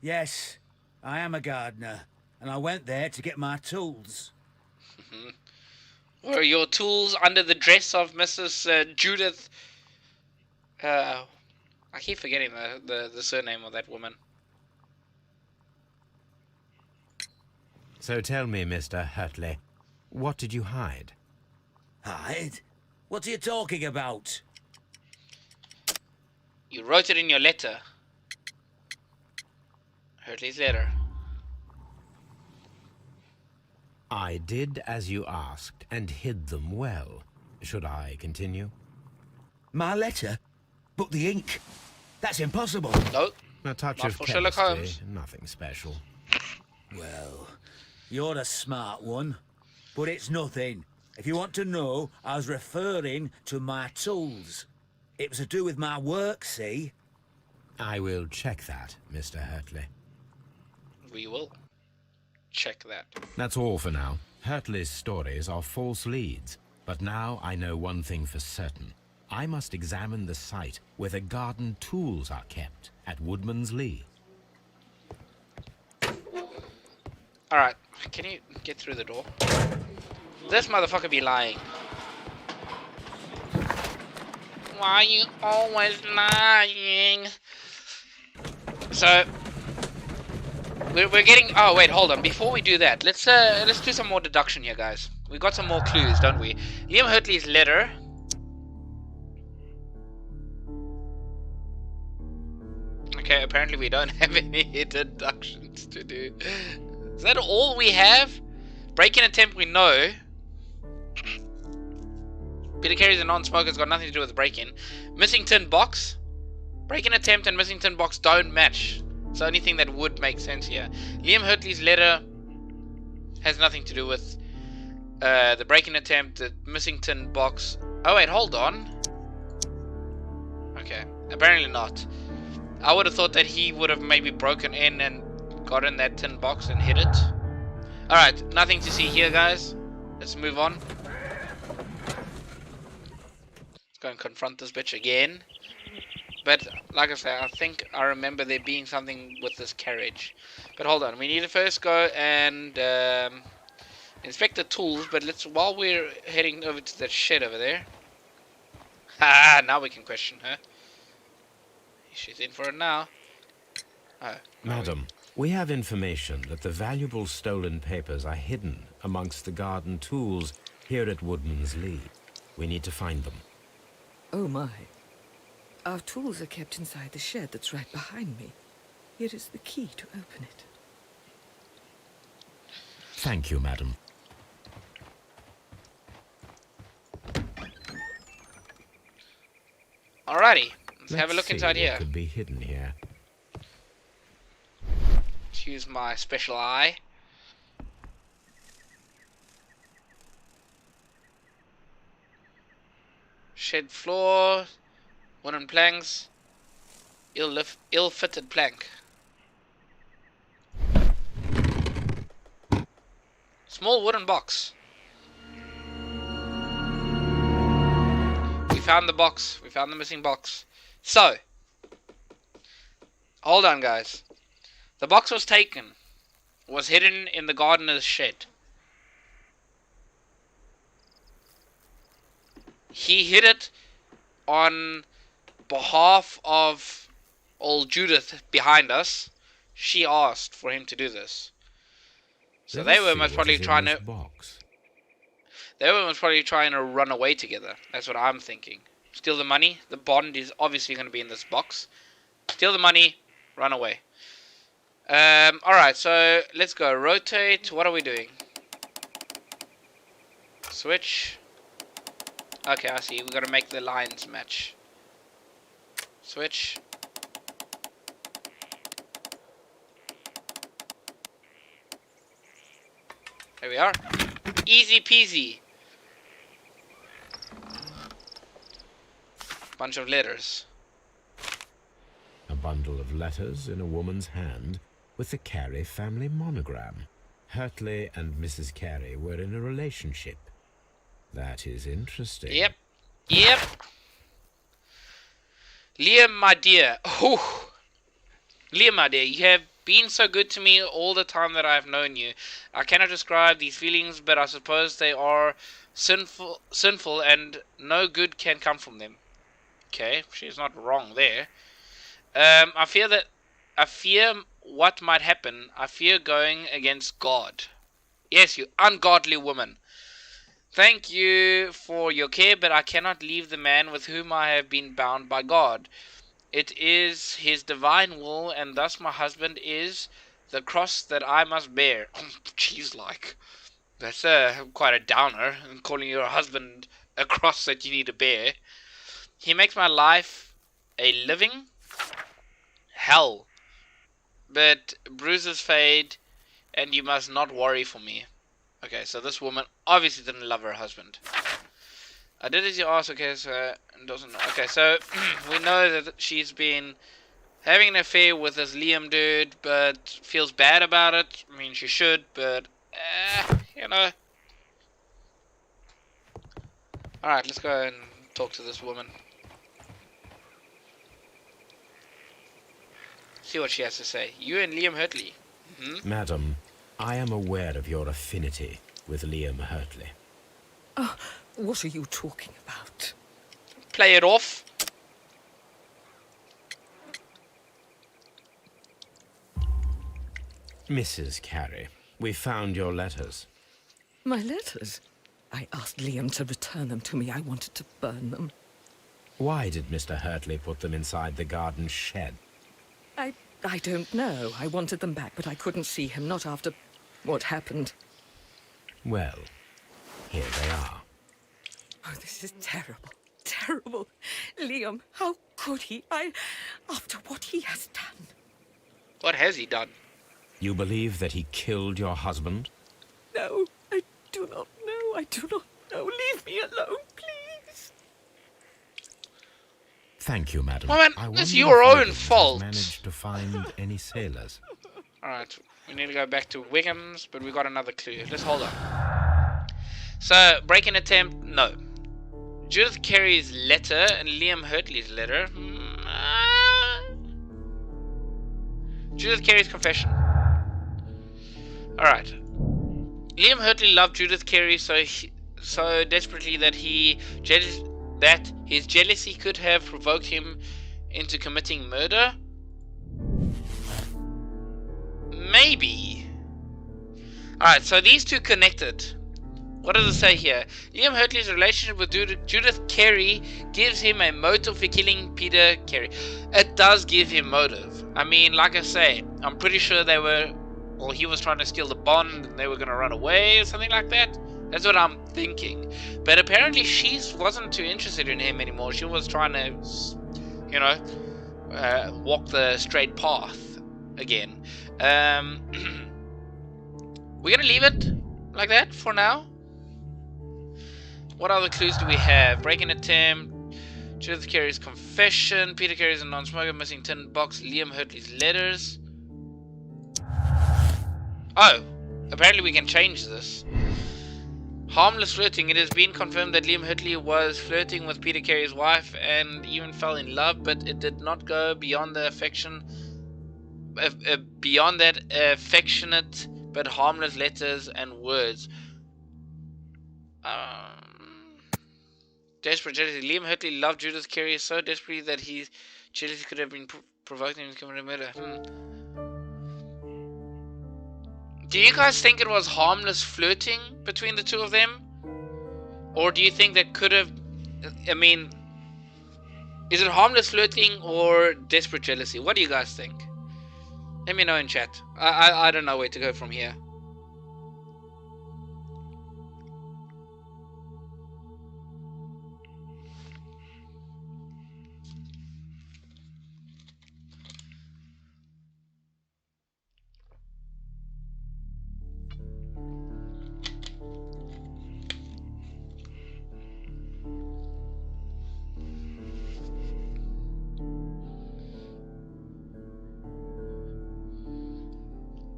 Yes, I am a gardener, and I went there to get my tools. Were your tools under the dress of Mrs. Judith? I keep forgetting the surname of that woman. So tell me, Mr. Hurtley, what did you hide? Hide? What are you talking about? You wrote it in your letter. Hurtley's letter. I did as you asked and hid them well. Should I continue? My letter? But the ink? That's impossible. No. A touch Not of for Sherlock chemistry, Holmes. nothing special. Well, you're a smart one, but it's nothing. If you want to know, I was referring to my tools. It was to do with my work, see? I will check that, Mr. Hurtley. We will check that. That's all for now. Hurtley's stories are false leads, but now I know one thing for certain. I must examine the site where the garden tools are kept at Woodman's Lee. Alright, can you get through the door? This motherfucker be lying. Why are you always lying? So we're getting. Oh wait, hold on. Before we do that, let's do some more deduction here, guys. We got some more clues, don't we? Liam Hurtley's letter. Okay, apparently we don't have any deductions to do. Is that all we have? Break-in attempt, we know. Peter Carey's a non-smoker, it's got nothing to do with the break-in. Missing tin box. Break-in attempt and missing tin box don't match. It's the only thing that would make sense here. Liam Hurtley's letter has nothing to do with the break-in attempt, the missing tin box. Oh wait, hold on. Okay, apparently not. I would have thought that he would have maybe broken in and gotten that tin box and hid it. Alright, nothing to see here, guys. Let's move on. Let's go and confront this bitch again. But, like I said, I think I remember there being something with this carriage. But hold on, we need to first go and inspect the tools. But let's, while we're heading over to that shed over there. Ah, now we can question her. She's in for it now. Oh, Madam, we have information that the valuable stolen papers are hidden amongst the garden tools here at Woodman's Lee. We need to find them. Oh my. Our tools are kept inside the shed that's right behind me. Here is the key to open it. Thank you, madam. alrighty. Let's have a Let's look see inside what here. could be hidden here. Let's use my special eye. Shed floor, wooden planks, ill-fitted plank. Small wooden box. We found the box. We found the missing box. So, hold on, guys. The box was taken. Was hidden in the gardener's shed. he hid it on behalf of old Judith behind us. She asked for him to do this. So they were most probably trying to... They were most probably trying to run away together. That's what I'm thinking. Steal the money. The bond is obviously going to be in this box. Steal the money. Run away. Alright, so let's go. Rotate. What are we doing? Switch. Okay, I see. We've got to make the lines match. Switch. There we are. Easy peasy. Bunch of letters. A bundle of letters in a woman's hand with the Carey family monogram. Hurtley and Mrs. Carey were in a relationship. That is interesting. Yep. Yep. Liam, my dear. Oh. Liam, my dear, you have been so good to me all the time that I have known you. I cannot describe these feelings, but I suppose they are sinful and no good can come from them. Okay, she's not wrong there. I fear what might happen. I fear going against God. Yes, you ungodly woman. Thank you for your care, but I cannot leave the man with whom I have been bound by God. It is his divine will, and thus my husband is the cross that I must bear. Jeez, like, that's quite a downer, calling your husband a cross that you need to bear. He makes my life a living hell, but bruises fade, and you must not worry for me. Okay, so this woman obviously didn't love her husband. I did as you asked. Okay, so doesn't. Okay, so we know that she's been having an affair with this Liam dude, but feels bad about it. I mean, she should, but you know. All right, let's go and talk to this woman. See what she has to say. You and Liam Hurtley. Madam, I am aware of your affinity with Liam Hurtley. Oh, what are you talking about? Play it off. Mrs. Carey, we found your letters. My letters? I asked Liam to return them to me. I wanted to burn them. Why did Mr. Hurtley put them inside the garden shed? I don't know. I wanted them back, but I couldn't see him, not after what happened. Well, here they are. Oh, this is terrible. Terrible. Liam, how could he? After what he has done. What has he done? You believe that he killed your husband? No, I do not know. I do not know. Leave me alone, please. Thank you, madam. Well, it's your own fault. Managed to find any sailors? Alright, we need to go back to Wiggum's, but we got another clue. Let's hold on. So, break-in attempt, no. Judith Carey's letter and Liam Hurtley's letter. Judith Carey's confession. Alright. Liam Hurtley loved Judith Carey so desperately that his jealousy could have provoked him into committing murder? Maybe. Alright, so these two connected. What does it say here? Liam Hurtley's relationship with Judith Carey gives him a motive for killing Peter Carey. It does give him motive. I mean, like I say, I'm pretty sure he was trying to steal the bond and they were going to run away or something like that. That's what I'm thinking. But apparently she wasn't too interested in him anymore. She was trying to, walk the straight path again. We're going to leave it like that for now. What other clues do we have? Break-in attempt, Judith Carey's confession, Peter Carey's a non-smoker, missing tin box, Liam Hurtley's letters. Oh, apparently we can change this. Harmless flirting. It has been confirmed that Liam Hurtley was flirting with Peter Carey's wife and even fell in love, but it did not go beyond the affectionate but harmless letters and words. Desperate jealousy. Liam Hurtley loved Judith Carey so desperately that his jealousy could have been provoked him to commit a murder. Do you guys think it was harmless flirting between the two of them? Or do you think that could have... I mean... Is it harmless flirting or desperate jealousy? What do you guys think? Let me know in chat. I don't know where to go from here.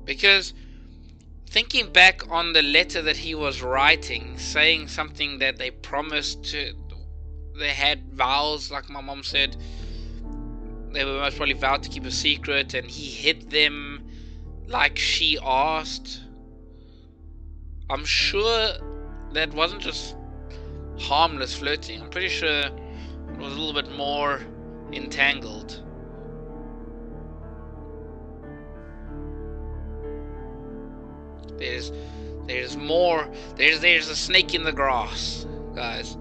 Because thinking back on the letter that he was writing, saying something that they promised to, they had vows, like my mom said, they were most probably vowed to keep a secret, and he hid them like she asked. I'm sure that wasn't just harmless flirting. I'm pretty sure it was a little bit more entangled. There's more. There's a snake in the grass, guys.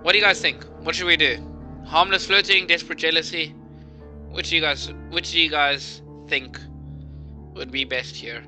What do you guys think? What should we do? Harmless flirting, desperate jealousy. Which do you guys think would be best here?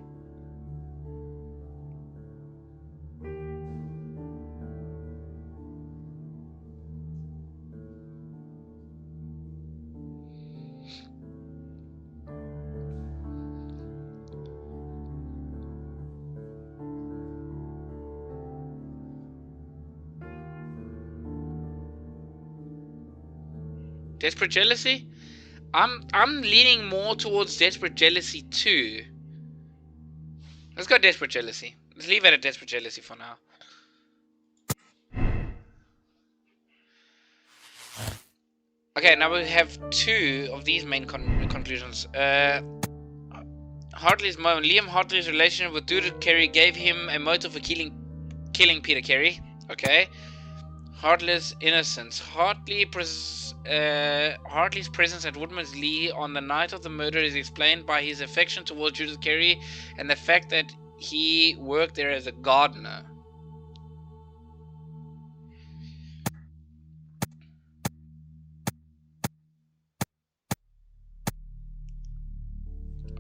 Desperate jealousy? I'm leaning more towards desperate jealousy too. Let's go desperate jealousy. Let's leave it at desperate jealousy for now. Okay, now we have two of these main conclusions. Liam Hartley's relationship with Judith Carey gave him a motive for killing Peter Carey. Okay. Hartley's innocence. Hartley's presence at Woodman's Lee on the night of the murder is explained by his affection towards Judith Carey and the fact that he worked there as a gardener.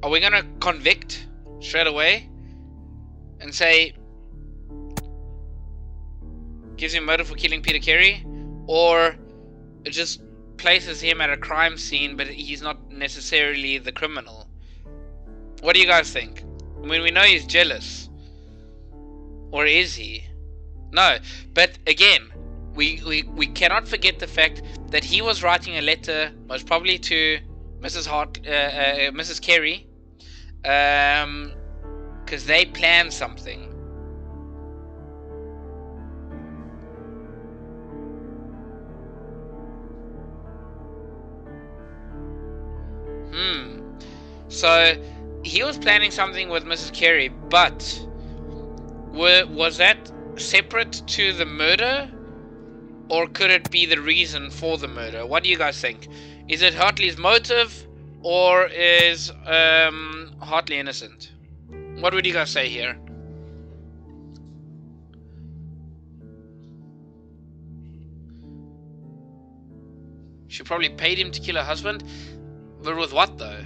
Are we gonna convict straight away and say gives him motive for killing Peter Carey, or it just places him at a crime scene but he's not necessarily the criminal? What do you guys think? I mean, we know he's jealous, or is he? No, but again, we cannot forget the fact that he was writing a letter, most probably to Mrs. Carey, because they planned something. So he was planning something with Mrs. Carey, but was that separate to the murder, or could it be the reason for the murder? What do you guys think? Is it Hartley's motive, or is Hartley innocent? What would you guys say here? She probably paid him to kill her husband, but with what though?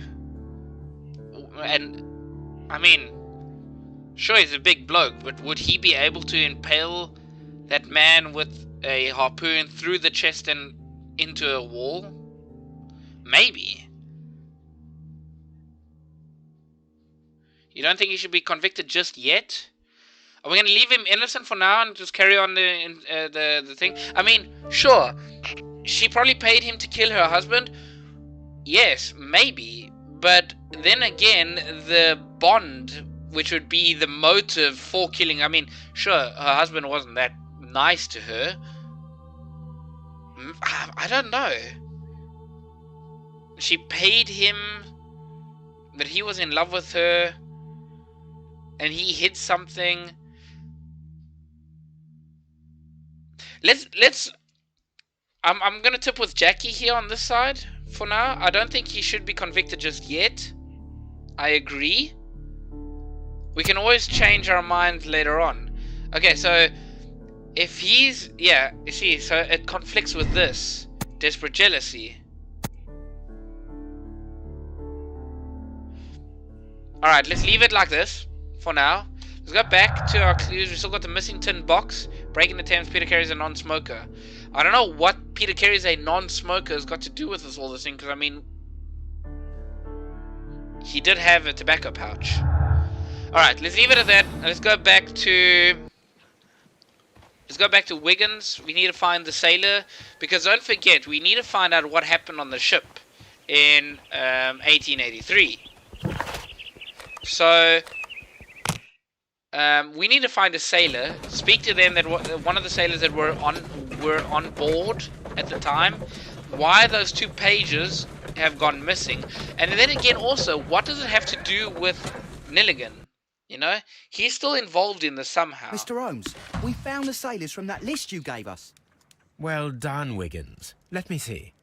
And I mean, sure, he's a big bloke, but would he be able to impale that man with a harpoon through the chest and into a wall? Maybe. You don't think he should be convicted just yet? Are we going to leave him innocent for now and just carry on the thing? I mean, sure, she probably paid him to kill her husband. Yes, maybe. But then again, the bond, which would be the motive for killing, I mean, sure, her husband wasn't that nice to her. I don't know. She paid him, but he was in love with her, and he hid something. Let's I'm gonna tip with Jackie here on this side for now. I don't think he should be convicted just yet. I agree. We can always change our minds later on. Okay, so if he's, yeah, you see, so it conflicts with this. Desperate jealousy. Alright, let's leave it like this for now. Let's go back to our clues. We still got the missing tin box. Breaking attempts. Peter Carey's a non-smoker. I don't know what Peter Carey's a non-smoker has got to do with all this thing, because I mean, he did have a tobacco pouch. Alright, let's leave it at that. Let's go back to Wiggins. We need to find the sailor, because don't forget, we need to find out what happened on the ship in 1883. So we need to find a sailor, speak to them, that one of the sailors that were on board at the time, why those 2 pages have gone missing, and then again also, what does it have to do with Nilligan? You know, he's still involved in this somehow. Mr. Holmes, we found the sailors from that list you gave us. Well done, Wiggins. Let me see.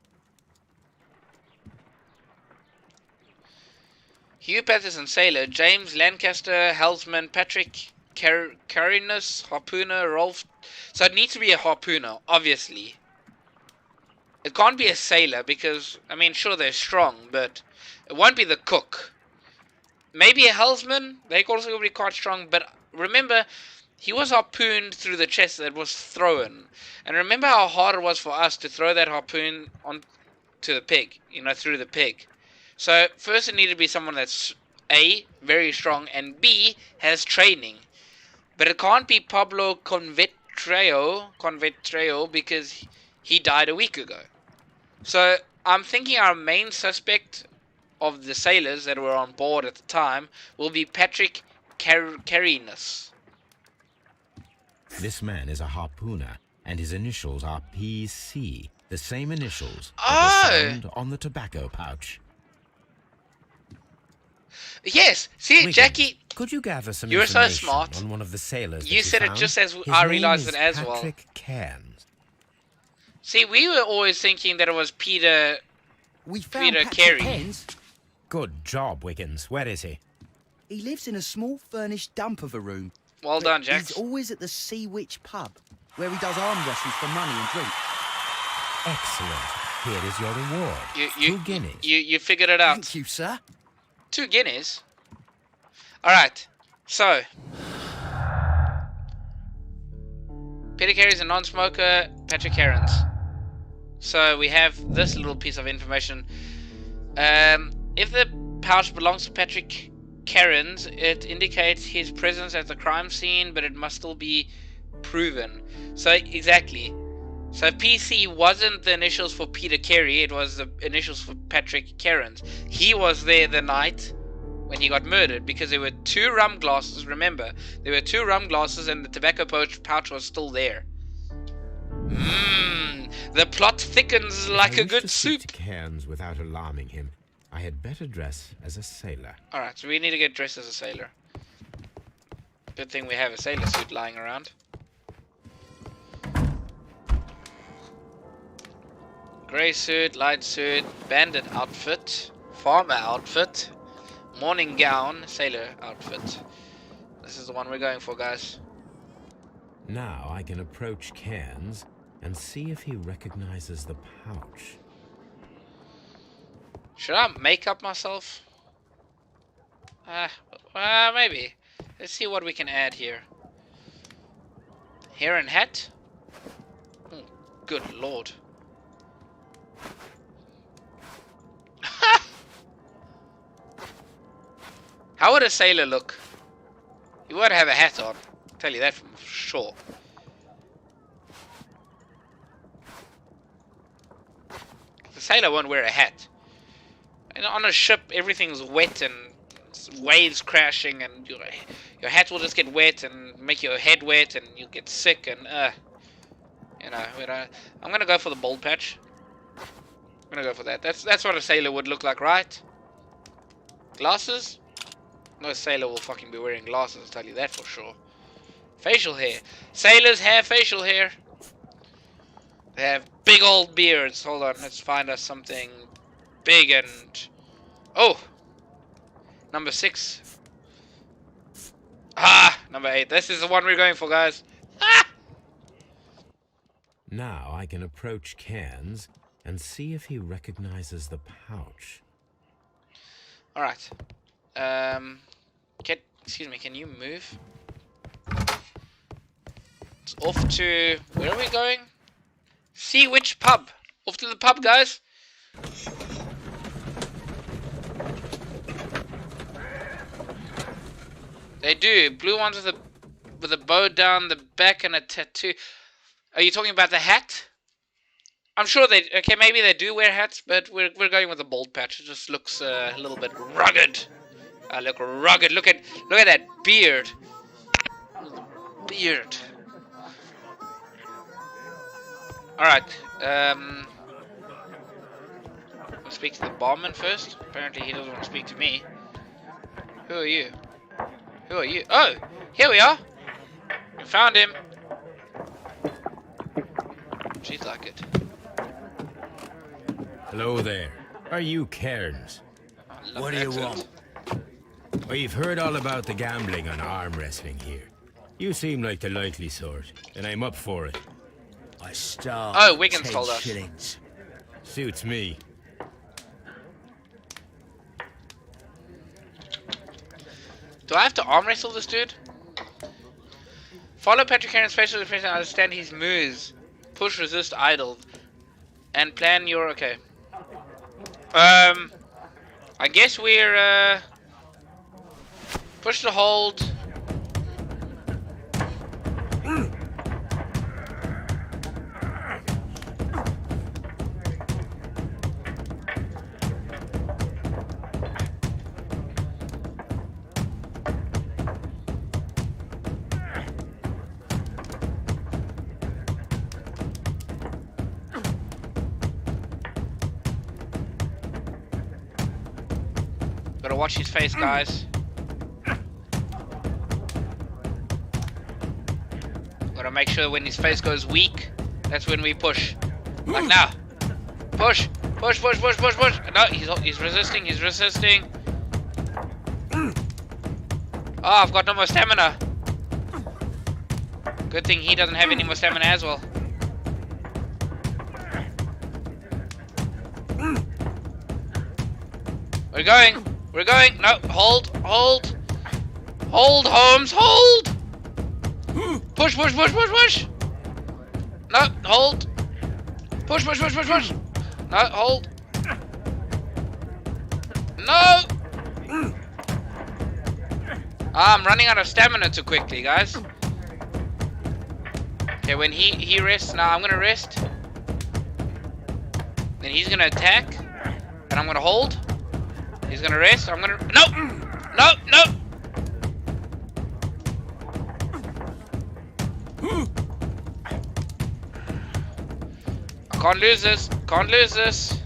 Hugh Patterson, sailor. James Lancaster, helmsman. Patrick Carinus, harpooner. Rolf. So it needs to be a harpooner, obviously. It can't be a sailor because, I mean, sure, they're strong, but it won't be the cook. Maybe a helmsman. They also be quite strong, but remember, he was harpooned through the chest that was thrown. And remember how hard it was for us to throw that harpoon on to the pig, you know, through the pig. So first it needed to be someone that's A, very strong, and B, has training. But it can't be Pablo Convetreo because he died a week ago. So I'm thinking our main suspect of the sailors that were on board at the time will be Patrick Carinus. This man is a harpooner, and his initials are PC, the same initials that were found on the tobacco pouch. Yes, see, Wiggins, Jackie, could you gather some you're so information smart. on one of the sailors You that said it found? just as His I name realized is it as well. Patrick Cairns. See, we were always thinking that it was Peter. We found Peter Patrick Carey. Cairns. Good job, Wiggins. Where is he? He lives in a small furnished dump of a room. Well But done, Jax. He's always at the Sea Witch pub, where he does arm wrestles for money and drink. Excellent. Here is your reward. 2 guineas. You figured it out. Thank you, sir. 2 guineas. Alright, so Peter Carey's a non-smoker, Patrick Cairns. So we have this little piece of information. If the pouch belongs to Patrick Cairns, it indicates his presence at the crime scene, but it must still be proven. So exactly. So PC wasn't the initials for Peter Carey, it was the initials for Patrick Cairns. He was there the night when he got murdered, because there were 2 rum glasses. Remember, there were 2 rum glasses and the tobacco pouch was still there. The plot thickens like a good soup. To Cairns without alarming him, I had better dress as a sailor. Alright, so we need to get dressed as a sailor. Good thing we have a sailor suit lying around. Grey suit, light suit, bandit outfit, farmer outfit, morning gown, sailor outfit. This is the one we're going for, guys. Now I can approach Cairns and see if he recognizes the pouch. Should I make up myself? Maybe. Let's see what we can add here. Hair and hat? Oh, good lord. How would a sailor look? He would have a hat on. I'll tell you that for sure. The sailor won't wear a hat. And on a ship, everything's wet and waves crashing, and your hat will just get wet and make your head wet, and you'll get sick. And you know, I'm gonna go for the bald patch. I'm gonna go for that. That's what a sailor would look like, right? Glasses? No sailor will fucking be wearing glasses, I'll tell you that for sure. Facial hair. Sailors have facial hair. They have big old beards. Hold on, let's find us something big and... Oh! Number 6. Ah! Number 8. This is the one we're going for, guys. Ah! Now I can approach Cairns and see if he recognizes the pouch. Alright. Excuse me, can you move? It's off to... Where are we going? See which pub. Off to the pub, guys. They do. Blue ones with a bow down the back and a tattoo. Are you talking about the hat? I'm sure they... Okay, maybe they do wear hats, but we're going with a bald patch. It just looks a little bit rugged. Look rugged. Look at that beard. Beard. Alright. I'll speak to the barman first. Apparently he doesn't want to speak to me. Who are you? Who are you? Oh! Here we are! We found him. She's like it. Hello there. Are you Cairns? What do you want? We've heard all about the gambling and arm wrestling here. You seem like the likely sort, and I'm up for it. I start. Oh, Wiggins 10 told us. shillings. Suits me. Do I have to arm wrestle this dude? Follow Patrick Heron's facial expression and understand his moves. Push, resist, idle. And plan your... Okay. I guess we're... Push to hold. Gotta watch his face, guys. Gotta make sure when his face goes weak, that's when we push. Like now. Push! Push, push, push, push, push! No, he's resisting, he's resisting. Oh, I've got no more stamina. Good thing he doesn't have any more stamina as well. We're going! We're going! No, hold! Hold! Hold, Holmes! Hold! Push, push, push, push, push! No, hold! Push, push, push, push, push! No, hold! No! I'm running out of stamina too quickly, guys. Okay, when he rests, now I'm gonna rest. Then he's gonna attack. And I'm gonna hold. He's gonna rest. I'm gonna... No! No! No! I can't lose this. Can't lose this.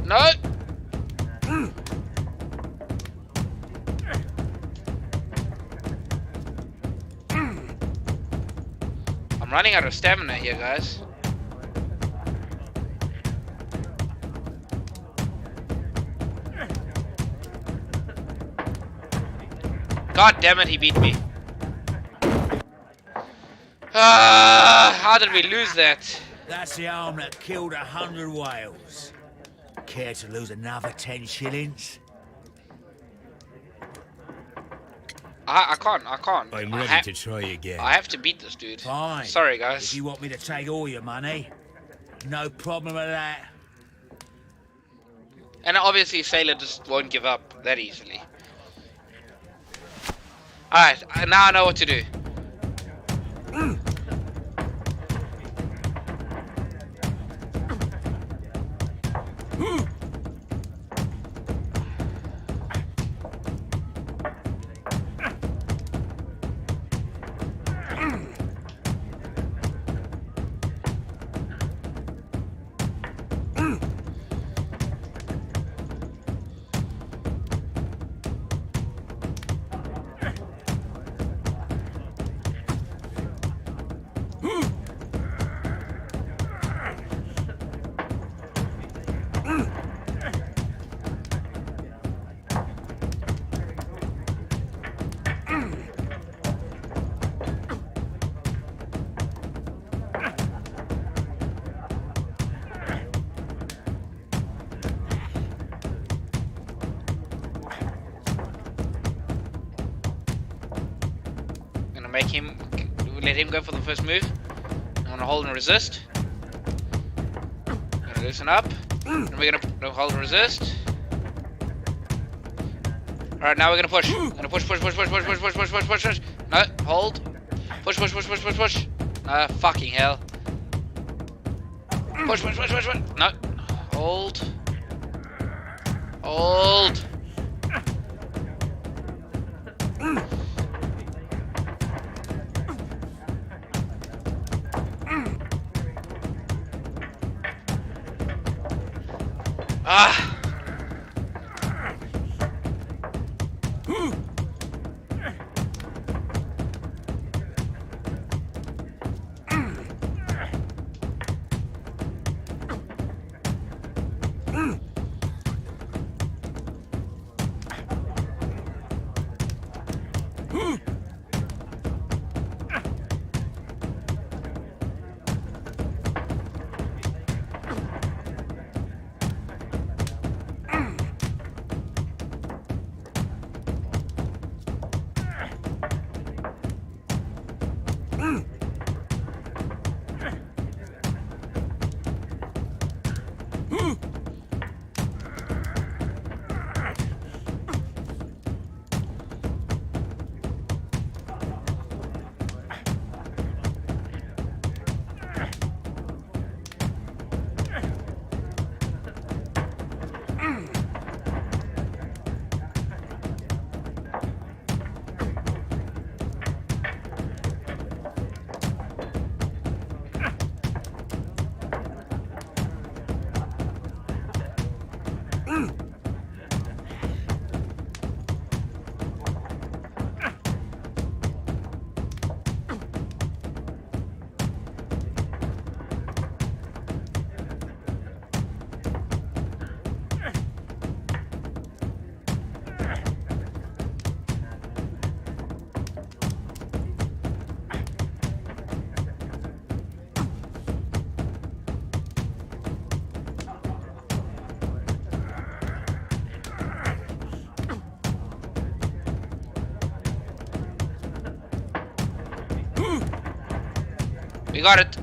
No! I'm running out of stamina here, guys. God damn it, he beat me. How did we lose that? That's the arm that killed 100 whales. Care to lose another 10 shillings? I can't. I'm ready to try again. I have to beat this dude. Fine. Sorry, guys. If you want me to take all your money, no problem with that. And obviously Sailor just won't give up that easily. Alright, now I know what to do. let him go for the first move. I'm gonna hold and resist. Gonna loosen up. And we're gonna hold and resist. Alright, now we're gonna push. We're gonna push. No, hold. Push. Fucking hell. Push. No. Hold. Hold. Ah.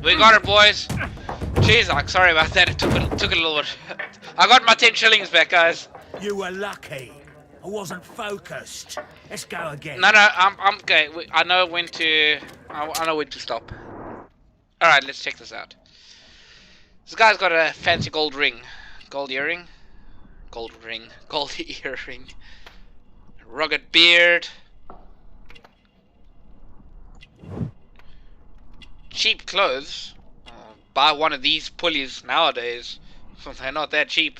We got it, boys. Jeez, I'm sorry about that. It took a little bit. I got my 10 shillings back, guys. You were lucky. I wasn't focused. Let's go again. No, I'm okay. I know when to. I know when to stop. All right, let's check this out. This guy's got a fancy gold ring, gold earring, gold earring, rugged beard. Cheap clothes. Buy one of these pulleys nowadays. They're not that cheap.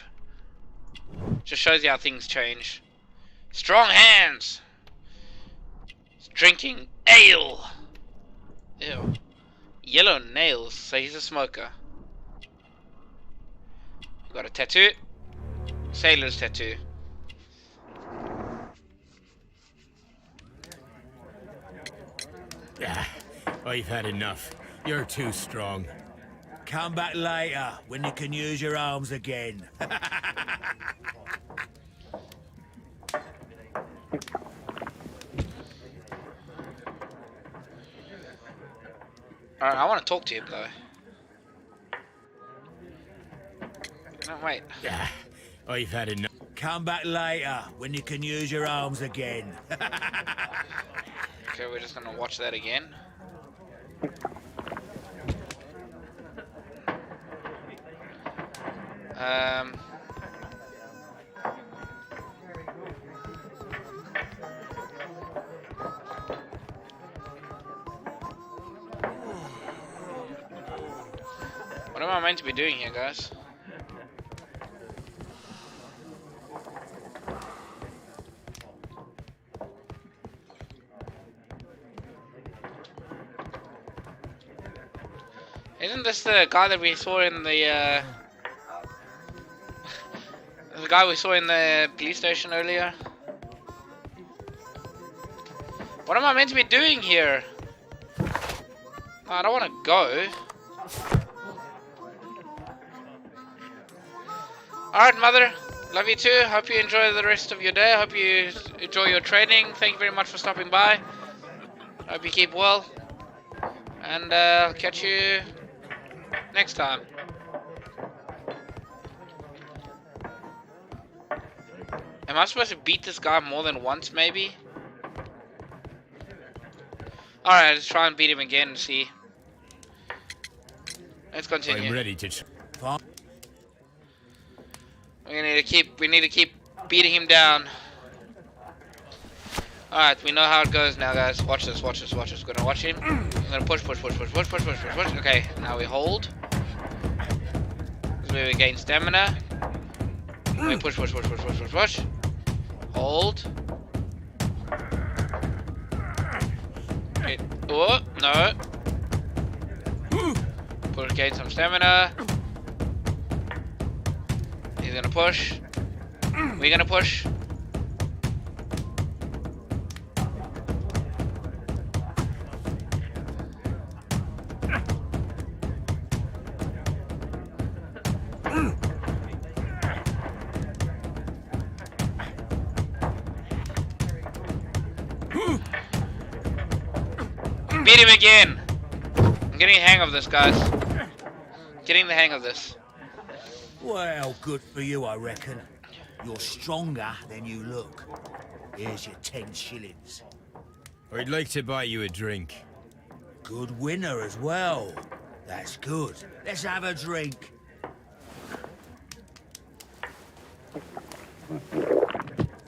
Just shows you how things change. Strong hands. Drinking ale. Ew. Yellow nails. So he's a smoker. Got a tattoo. Sailor's tattoo. Yeah. I've had enough. You're too strong. Come back later when you can use your arms again. Alright, I want to talk to him though. No, wait. Yeah. I've had enough. Come back later when you can use your arms again. Okay, we're just gonna watch that again. What am I meant to be doing here, guys? Isn't this the guy that we saw in the guy we saw in the police station earlier? What am I meant to be doing here? I don't want to go. Alright, Mother. Love you too. Hope you enjoy the rest of your day. Hope you enjoy your training. Thank you very much for stopping by. Hope you keep well. And I'll catch you next time. Am I supposed to beat this guy more than once, maybe? Alright, let's try and beat him again and see. Let's continue. I'm ready to. We need to keep beating him down. Alright, we know how it goes now, guys. Watch this, watch this, watch this. We're gonna watch him. We're gonna push. Okay, now we hold. This is where we gain stamina. We push. Hold. Okay. Oh, no. Push, gain some stamina. He's gonna push. We're gonna push. Beat him again! I'm getting a hang of this, guys. Getting the hang of this. Well, good for you, I reckon. You're stronger than you look. Here's your 10 shillings. I'd like to buy you a drink. Good winner as well. That's good. Let's have a drink.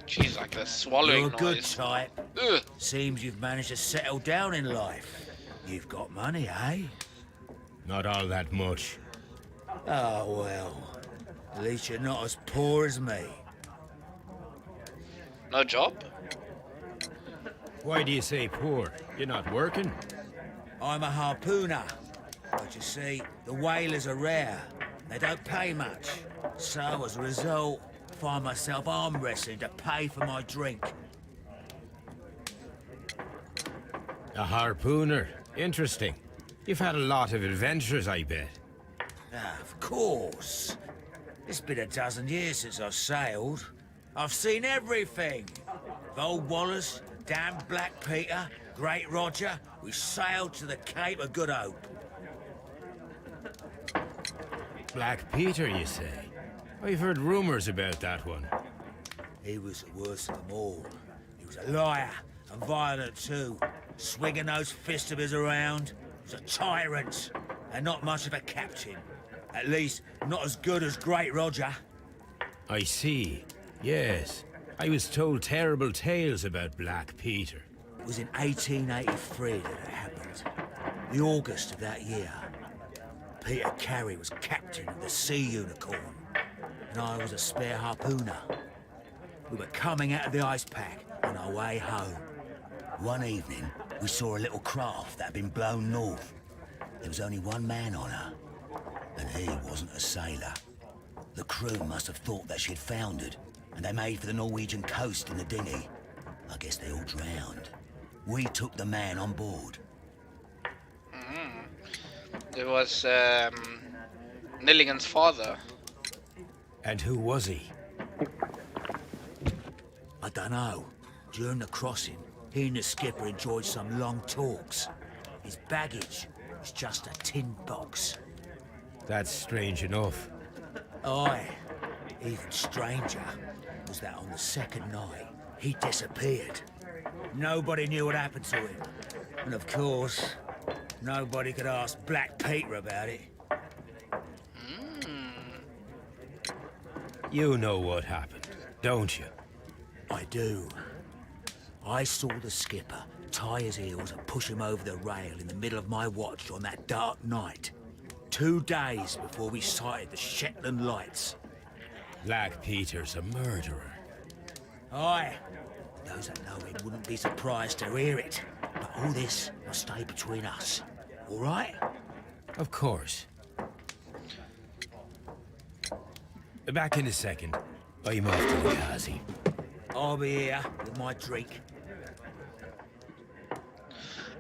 Jeez, like the swallowing You're a good noise. type. Ugh. Seems you've managed to settle down in life. You've got money, eh? Not all that much. Oh, well. At least you're not as poor as me. No job? Why do you say poor? You're not working? I'm a harpooner. But you see, the whalers are rare. They don't pay much. So, as a result, I find myself arm wrestling to pay for my drink. A harpooner. Interesting. You've had a lot of adventures, I bet. Ah, of course. It's been a dozen years since I've sailed. I've seen everything. Old Wallace, damn Black Peter, Great Roger. We sailed to the Cape of Good Hope. Black Peter, you say? I've heard rumors about that one. He was the worst of them all. He was a liar, and violent too. Swinging those fists of his around. He was a tyrant, and not much of a captain. At least, not as good as Great Roger. I see. Yes. I was told terrible tales about Black Peter. It was in 1883 that it happened. The August of that year. Peter Carey was captain of the Sea Unicorn, and I was a spare harpooner. We were coming out of the ice pack on our way home. One evening, we saw a little craft that had been blown north. There was only one man on her, and he wasn't a sailor. The crew must have thought that she had foundered, and they made for the Norwegian coast in the dinghy. I guess they all drowned. We took the man on board. It was Nilligan's father. And who was he? I don't know. During the crossing, he and the skipper enjoyed some long talks. His baggage was just a tin box. That's strange enough. Aye. Even stranger was that on the second night, he disappeared. Nobody knew what happened to him. And of course, nobody could ask Black Peter about it. You know what happened, don't you? I do. I saw the skipper tie his heels and push him over the rail in the middle of my watch on that dark night. 2 days before we sighted the Shetland lights. Black Peter's a murderer. Aye. Those that know him wouldn't be surprised to hear it. But all this must stay between us. All right? Of course. Back in a second. I'm off to the Kazi. I'll be here with my drink.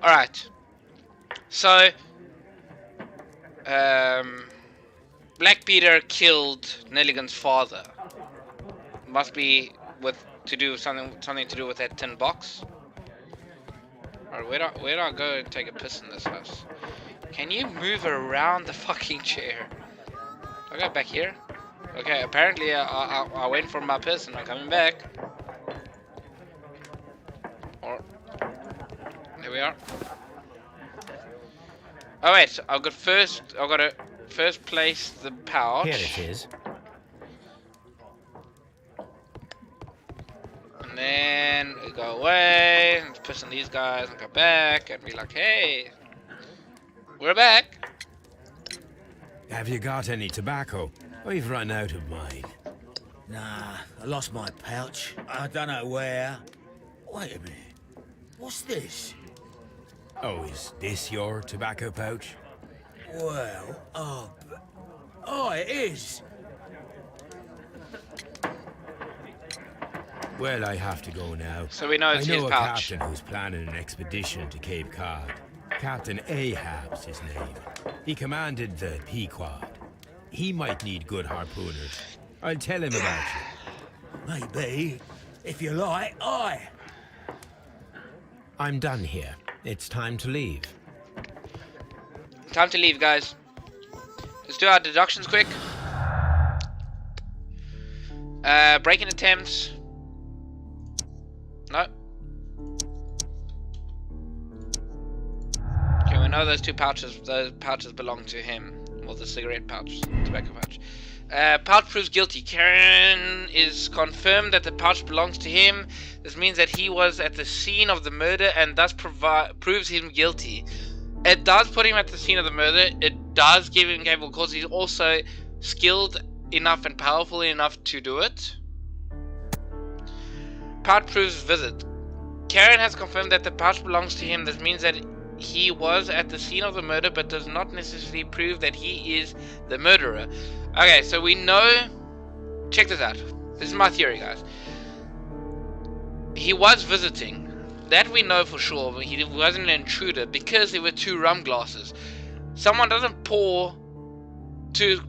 Alright. So, Black Peter killed Nelligan's father. Must be with something to do with that tin box. Alright, where do I go and take a piss in this house? Can you move around the fucking chair? Do I go back here? Okay, apparently I went for my piss and I'm coming back. Or there we are. Oh wait, I've got to first place the pouch. Here it is. And then we go away and piss on these guys and go back and be like, hey, we're back. Have you got any tobacco? We've run out of mine. Nah, I lost my pouch. I don't know where. Wait a minute. What's this? Oh, is this your tobacco pouch? Well, oh, it is. Well, I have to go now. So we know it's his I know a pouch. captain who's planning an expedition to Cape Cod. Captain Ahab's his name. He commanded the Pequod. He might need good harpooners. I'll tell him about you. Maybe. If you like, aye. I'm done here. It's time to leave. Time to leave, guys. Let's do our deductions quick. Breaking attempts. No. Okay, we know those pouches belong to him. Well, the cigarette pouch, tobacco pouch. Pouch proves guilty. Karen is confirmed that the pouch belongs to him. This means that he was at the scene of the murder and thus proves him guilty. It does put him at the scene of the murder. It does give him capable cause. He's also skilled enough and powerful enough to do it. Pouch proves visit. Karen has confirmed that the pouch belongs to him. This means that he was at the scene of the murder, but does not necessarily prove that he is the murderer. Okay, so we know... Check this out. This is my theory, guys. He was visiting. That we know for sure, but he wasn't an intruder because there were 2 rum glasses. Someone doesn't pour two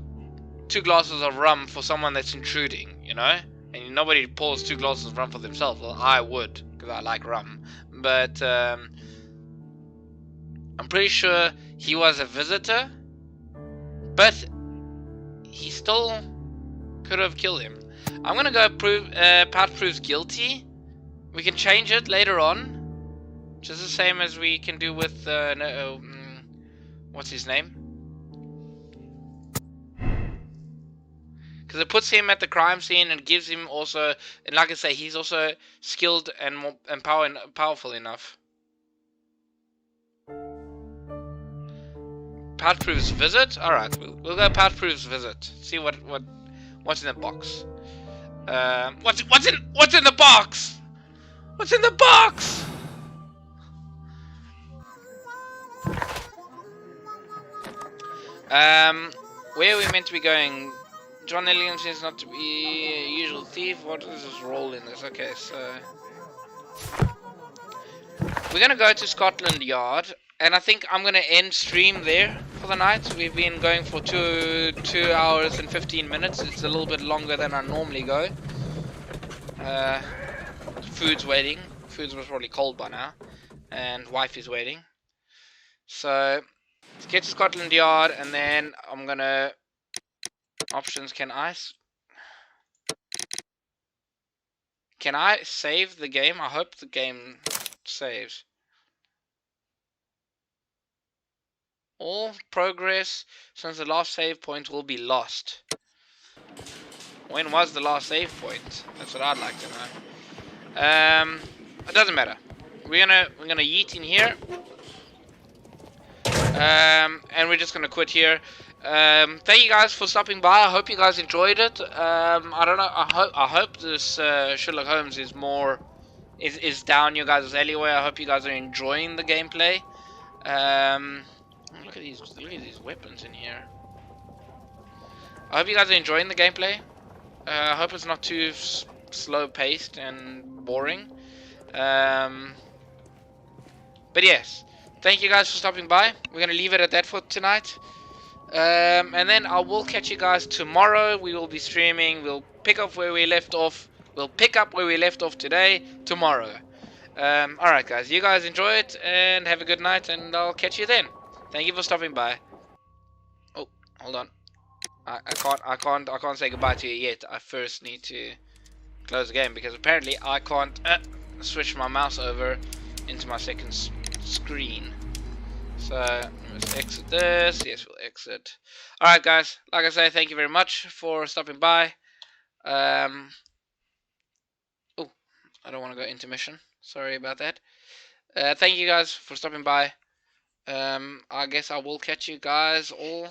glasses of rum for someone that's intruding, you know? And nobody pours 2 glasses of rum for themselves. Well, I would, because I like rum. But, I'm pretty sure he was a visitor. But, he still could have killed him. I'm gonna go Pouch proves guilty. We can change it later on. Just the same as we can do with, what's his name? Because it puts him at the crime scene and gives him also, and like I say, he's also skilled and more powerful enough. Pouch proves visit. All right, we'll go Pouch proves visit. See what's in the box. What's in the box? What's in the box? Where are we meant to be going? John Elliott seems not to be a usual thief. What is his role in this? Okay, so we're gonna go to Scotland Yard, and I think I'm gonna end stream there for the night. We've been going for 2 hours and 15 minutes. It's a little bit longer than I normally go. Food's waiting. Food's was probably cold by now, and wife is waiting. So let's get to Scotland Yard, and then I'm gonna options. Can I save the game? I hope the game saves. All progress since the last save point will be lost. When was the last save point? That's what I'd like to know. It doesn't matter. We're gonna yeet in here. And we're just gonna quit here. Thank you guys for stopping by. I hope you guys enjoyed it. I don't know. I hope this Sherlock Holmes is down your guys' alleyway. I hope you guys are enjoying the gameplay. Look at these weapons in here. I hope you guys are enjoying the gameplay. I hope it's not too slow paced and boring. But yes, thank you guys for stopping by. We're gonna leave it at that for tonight. And then I will catch you guys tomorrow. We will be streaming. We'll pick up where we left off. We'll pick up where we left off today, tomorrow. Alright guys, you guys enjoy it and have a good night, and I'll catch you then. Thank you for stopping by. Oh, hold on. I can't say goodbye to you yet. I first need to close the game because apparently I can't switch my mouse over into my second screen. So let's exit this. Yes, we'll exit. Alright guys, like I say, thank you very much for stopping by. Oh, I don't want to go intermission. Sorry about that. Thank you guys for stopping by. I guess I will catch you guys all